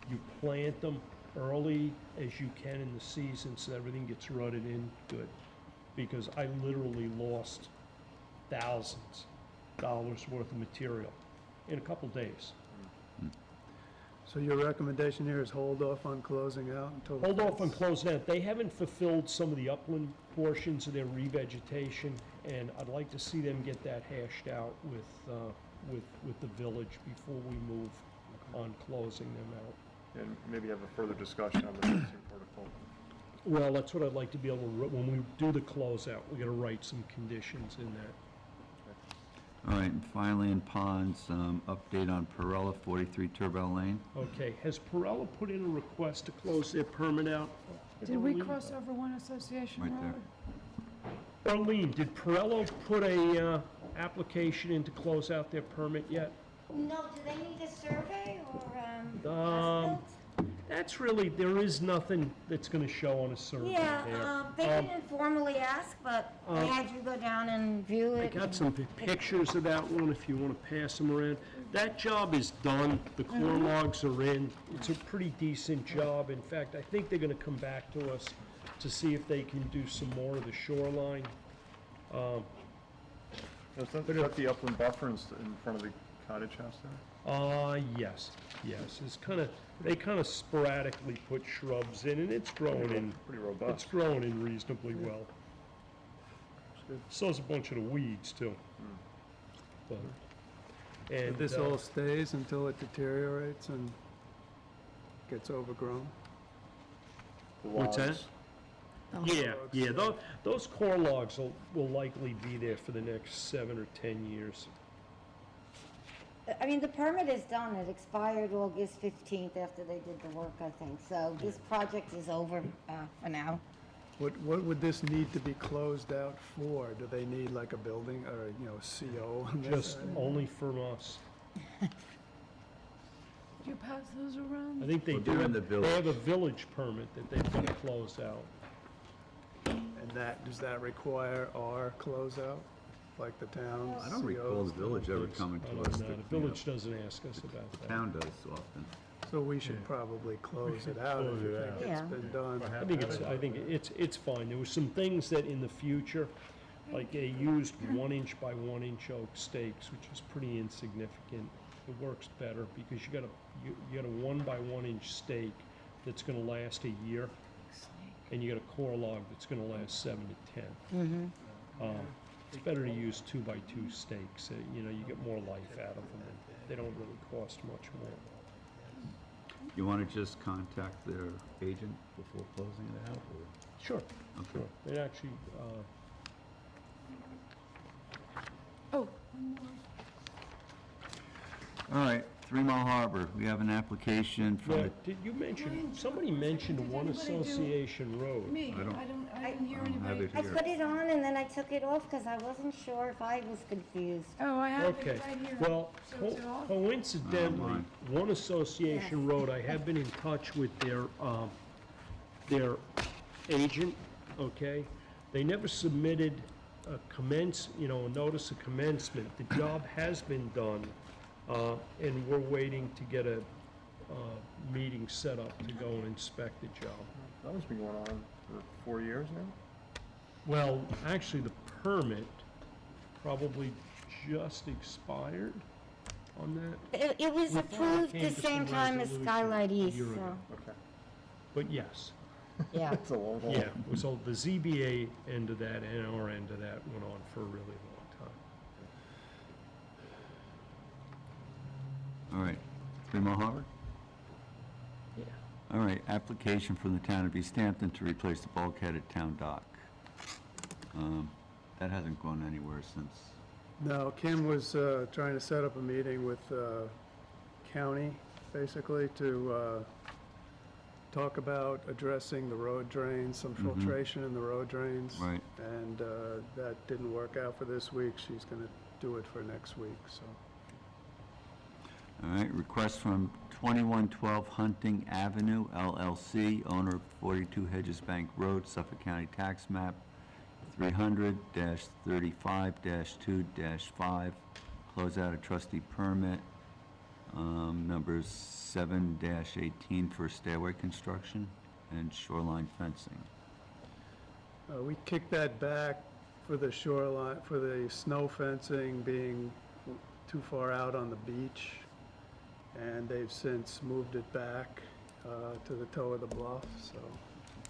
You plant them early as you can in the season so everything gets rutted in good. Because I literally lost thousands of dollars worth of material in a couple days. So your recommendation here is hold off on closing out until? the Hold off on fence- closing out. They haven't fulfilled some of the upland portions of their revegetation, and I'd like to see them get that hashed out with the village before we move on closing them out. And maybe have a further discussion on the fencing protocol. Well, that's what I'd like to be able to, when we do the closeout, we gotta write some conditions in that. All right, and finally in ponds, update on Perella, 43 Turbo Lane. Okay, has Perella put in a request to close their permit out? Did we Arlene? cross over One Association Right Road? there. Arlene, did Perella put a, application in to close out their permit yet? No, do they need a survey or, Um, as-built? That's really, there is nothing that's gonna show on a survey there. Yeah, they didn't formally ask, but they had you go down and view I it. got some pictures of that one if you wanna pass them around. That job is done, the core logs are in, it's a pretty decent job. In fact, I think they're gonna come back to us to see if they can do some more of the shoreline. Is that the upland buffer in front of the cottage house there? Yes, it's they kinda sporadically put shrubs in, and it's growing in. Pretty robust. It's growing in reasonably well. Still has a bunch of the weeds, too. But, and, This all stays until it deteriorates and gets overgrown? what's that? Yeah, yeah, those core logs will likely be there for the next 7 or 10 years. I mean, the permit is done. It expired August 15th after they did the work, I think. So this project is over for now. What would this need to be closed out for? Do they need like a building or, you know, CO on this? Just only from us. Did you pass those around? I think they Well, do, they're in the they have a village permit that they've got to close out. And does that require our closeout, like the town's? I don't recall the village ever coming I to don't us. know, to the clean village up. doesn't ask us about The that. town does often. So we should probably close it out if close you it think out. it's Yeah. been done. I think it's fine. There were some things that in the future, like they used 1-inch by 1-inch oak stakes, which is pretty insignificant. It works better because you got a 1 by 1-inch stake that's gonna last a year, and you got a core log that's gonna last 7 to 10. It's better to use 2 by 2 stakes. You know, you get more life out of them, and they don't really cost much more. You want to just contact their agent before closing it out, or? Sure, Okay. sure. It actually, Oh, All right, 3 Mile Harbor, we have an application from yeah, the, did you mention, somebody mentioned One Association Road. me, I don't- I didn't hear I don't have anybody. it I here. put it on and then I took it off because I wasn't sure if I was confused. Oh, I have Okay, it right here. well, So is it off? coincidentally, mine. One Association Road, I have been in touch with their agent, okay? They never submitted a notice of commencement. The job has been done, and we're waiting to get a meeting set up to go and inspect the job. That one's been going on for 4 years now? Well, actually, the permit probably just expired on that. It was We thought it approved came the to same some time as resolution Skylight a East, year so, ago. Okay. But yes, yeah. That's a long haul. yeah, so the ZBA end of that and our end of that went on for a really long time. all right, 3 Mile Harbor? Yeah. All right, application from the town of East Hampton to replace the bulkheaded town dock. That hasn't gone anywhere since. No, Kim was trying to set up a meeting with county, basically, to talk about addressing the road drains, some filtration in the road drains. Right. And that didn't work out for this week. She's going to do it for next week, so. All right, request from 2112 Hunting Avenue LLC, owner of 42 Hedges Bank Road, Suffolk County Tax Map 300-35-2-5, close out a trustee permit, numbers 7-18 for Stairway construction and shoreline fencing. We kicked that back for the shoreline, for the snow fencing being too far out on the beach. And they've since moved it back to the toe of the bluff, so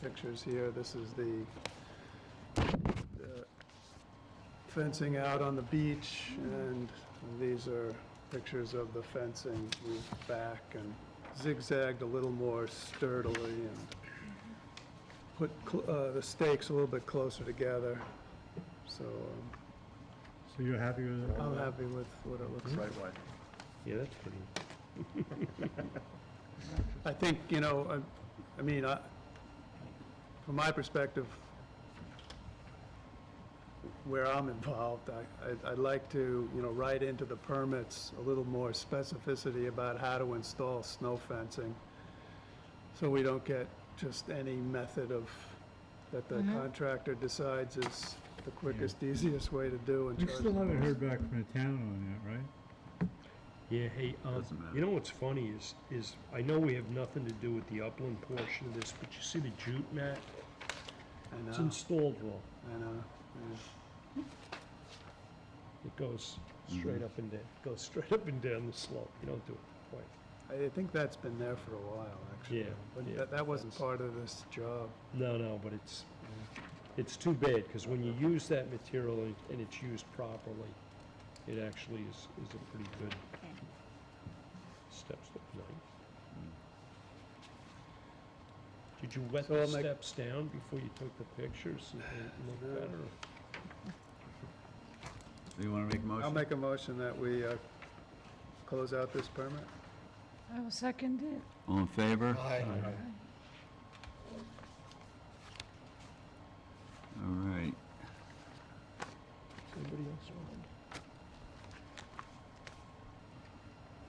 pictures here, this is the fencing out on the beach, and these are pictures of the fencing moved back and zigzagged a little more sturdily and put the stakes a little bit closer together, so So you're happy with it? I'm happy with what it looks like. Right way. Yeah, that's pretty. I think, I mean, from my perspective, where I'm involved, I'd like to, write into the permits a little more specificity about how to install snow fencing, so we don't get just any method that the contractor decides is the quickest, easiest way to do and We charge. still haven't heard back from the town on that, right? Yeah, hey, Doesn't matter. you know what's funny is I know we have nothing to do with the upland portion of this, but you see the jute mat? I It's know, installed wrong. I know. Yeah. It goes straight up and down, the slope. You don't do it quite. I think that's been there for a while, actually. Yeah, But yeah, that wasn't that's- part of this job. No, but it's, It's too bad, because when you use that material and it's used properly, it actually is a pretty good. Steps look nice. Did you wet So the I'll make- steps down before you took the pictures and look better? Do you want to make a motion? I'll make a motion that we close out this permit. I will second it. All in favor? Aye. All right. Anybody else want?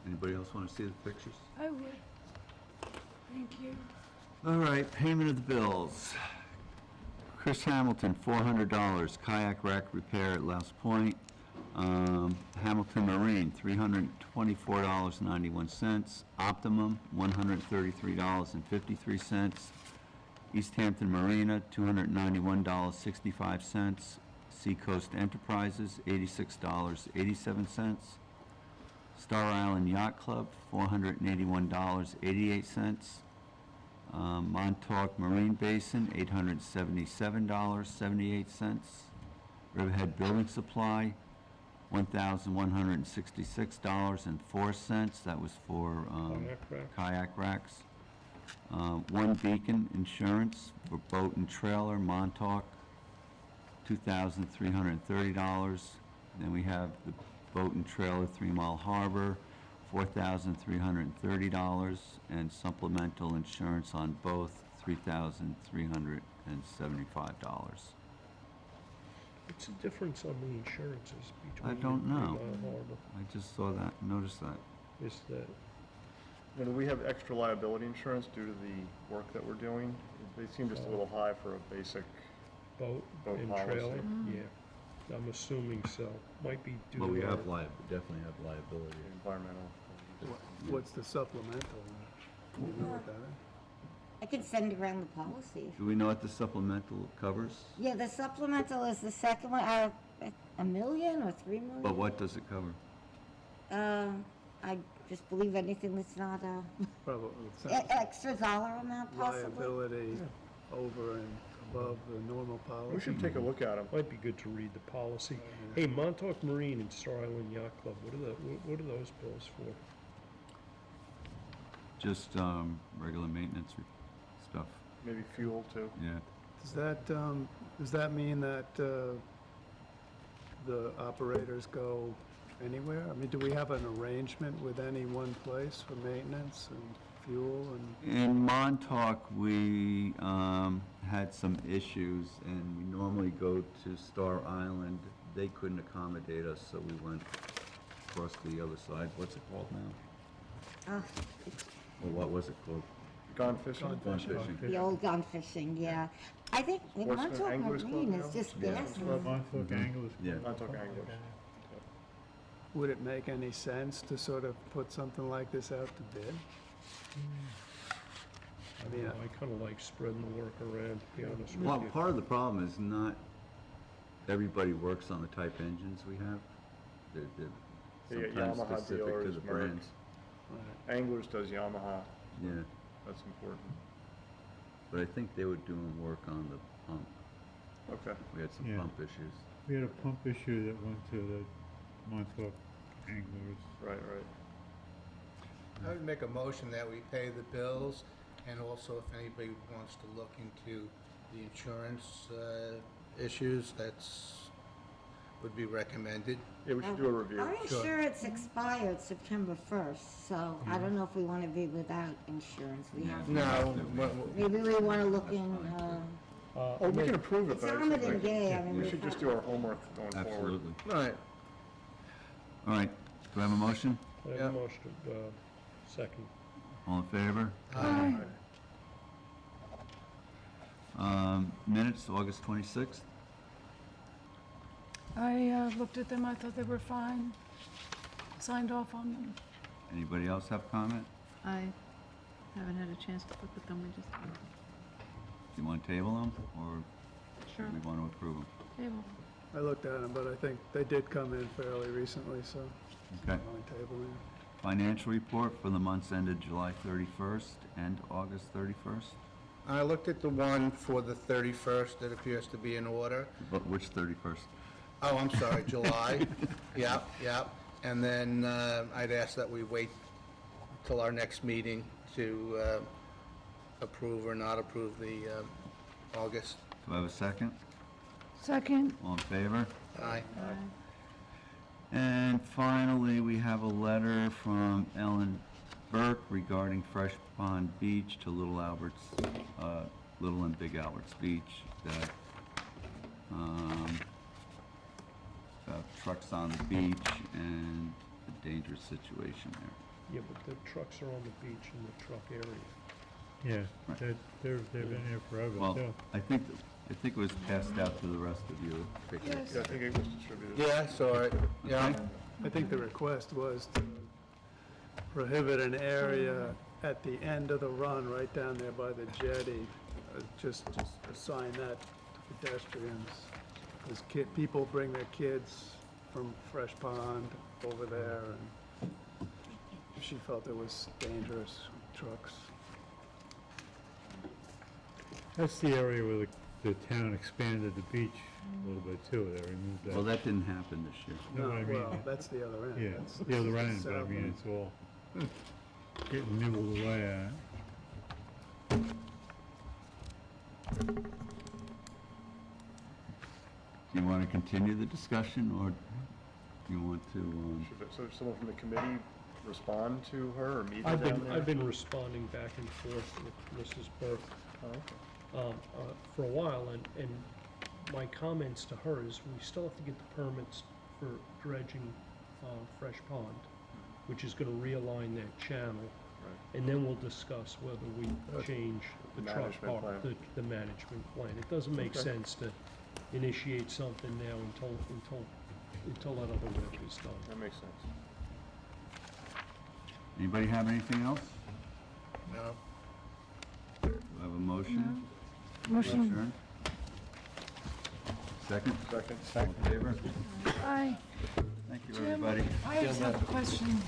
Anybody else want to see the pictures? I would. Thank you. All right, payment of the bills. Chris Hamilton, $400, kayak rack repair at Louse Point. Hamilton Marine, $324.91. Optimum, $133.53. East Hampton Marina, $291.65. Seacoast Enterprises, $86.87. Star Island Yacht Club, $481.88. Montauk Marine Basin, $877.78. Riverhead Building Supply, $1,166.04. That was for kayak racks. One Beacon Insurance for boat and trailer, Montauk, $2,330. Then we have the boat and trailer, 3 Mile Harbor, $4,330, and supplemental insurance on both, $3,375. What's the difference on the insurances between? I don't know. 3 Mile Harbor? I just saw that, noticed that. Is that, And we have extra liability insurance due to the work that we're doing. They seem just a little high for a basic, boat Boat and policy. trailer? Yeah, I'm assuming so. Might be due to. Well, we have our- definitely have liability. environmental. What's the supplemental? Do you know what that is? I could send around the policy. Do we know what the supplemental covers? Yeah, the supplemental is the second one, $1 million or $3 million? But what does it cover? I just believe anything that's not a Probably extra dollar amount possibly. liability over and above the normal policy. We should take a look at them. Might be good to read the policy. Hey, Montauk Marine and Star Island Yacht Club, what are those bills for? Just regular maintenance stuff, Maybe fuel too. yeah. Does that mean that the operators go anywhere? I mean, do we have an arrangement with any one place for maintenance and fuel and? In Montauk, we had some issues, and we normally go to Star Island. They couldn't accommodate us, so we went across to the other side. What's it called now? Or what was it called? Gone fishing? Gone fishing. The old gun fishing, yeah. I think in Sportsman Montauk Anglers Club Marine is now? just Yeah. gas. Montauk Anglers. Yeah. Montauk Anglers. Would it make any sense to sort of put something like this out to bid? I mean, I kind of like spreading the work around, to be honest Well, with you. part of the problem is not everybody works on the type engines we have. They're They get sometimes Yamaha specific to dealers, the Merc. brands. Anglers does Yamaha. Yeah, That's important. but I think they were doing work on the pump. Okay. We had some Yeah. pump issues. We had a pump issue that went to the Montauk Anglers. Right. I would make a motion that we pay the bills, and also if anybody wants to look into the insurance issues, would be recommended. Yeah, we should do a review. Our insurance expired September 1st, so I don't know if we want to be without insurance. We have, No, maybe we want to look in, Oh, we can approve it, it's but I Armand just and think Gay, I mean. we we've should just had- do our homework going forward. Absolutely. all right. All right, do I have a motion? I have Yeah. a motion, second. All in favor? Aye. Minutes, August 26th? I looked at them, I thought they were fine, signed off on them. Anybody else have comment? I haven't had a chance to look at them, we just, Do you want to table them, or sure, do we want to approve them? table. I looked at them, but I think they did come in fairly recently, so Okay. on table them. Financial report for the months ended July 31st and August 31st. I looked at the one for the 31st that appears to be in order. But which 31st? Oh, I'm sorry, July. Yep. And then I'd ask that we wait till our next meeting to approve or not approve the August. Do I have a second? Second. All in favor? Aye. And finally, we have a letter from Ellen Burke regarding Fresh Pond Beach to Little and Big Alberts Beach, that, about trucks on the beach and the dangerous situation there. Yeah, but the trucks are on the beach in the truck area. Yeah, Right. they've been here forever, Well, too. I think it was passed out to the rest of you. Yes. Yeah, I think it was distributed. Yeah, I saw it. Yeah. I think the request was to prohibit an area at the end of the run, right down there by the jetty, just assign that to pedestrians. Because people bring their kids from Fresh Pond over there, and she felt it was dangerous trucks. That's the area where the town expanded the beach a little bit, too. They removed that. Well, that didn't happen this year. No, I mean, Well, that's the other end. yeah, That's- the other that's end, but I south mean, end. it's all getting nibbled away at. Do you want to continue the discussion, or do you want to, So someone from the committee respond to her or meet her down there? I've been responding back and forth with Mrs. Burke Oh, okay. for a while, and my comments to her is we still have to get the permits for dredging Fresh Pond, which is gonna realign that channel. And then we'll discuss whether we change the truck Management part, plan. the management plan. It doesn't make Okay. sense to initiate something now until that other work is done. That makes sense. anybody have anything else? No. Do I have a motion? Motion. Adjourn? Second? Second. All in favor? Aye. Thank you, Jim, everybody. I just have a question.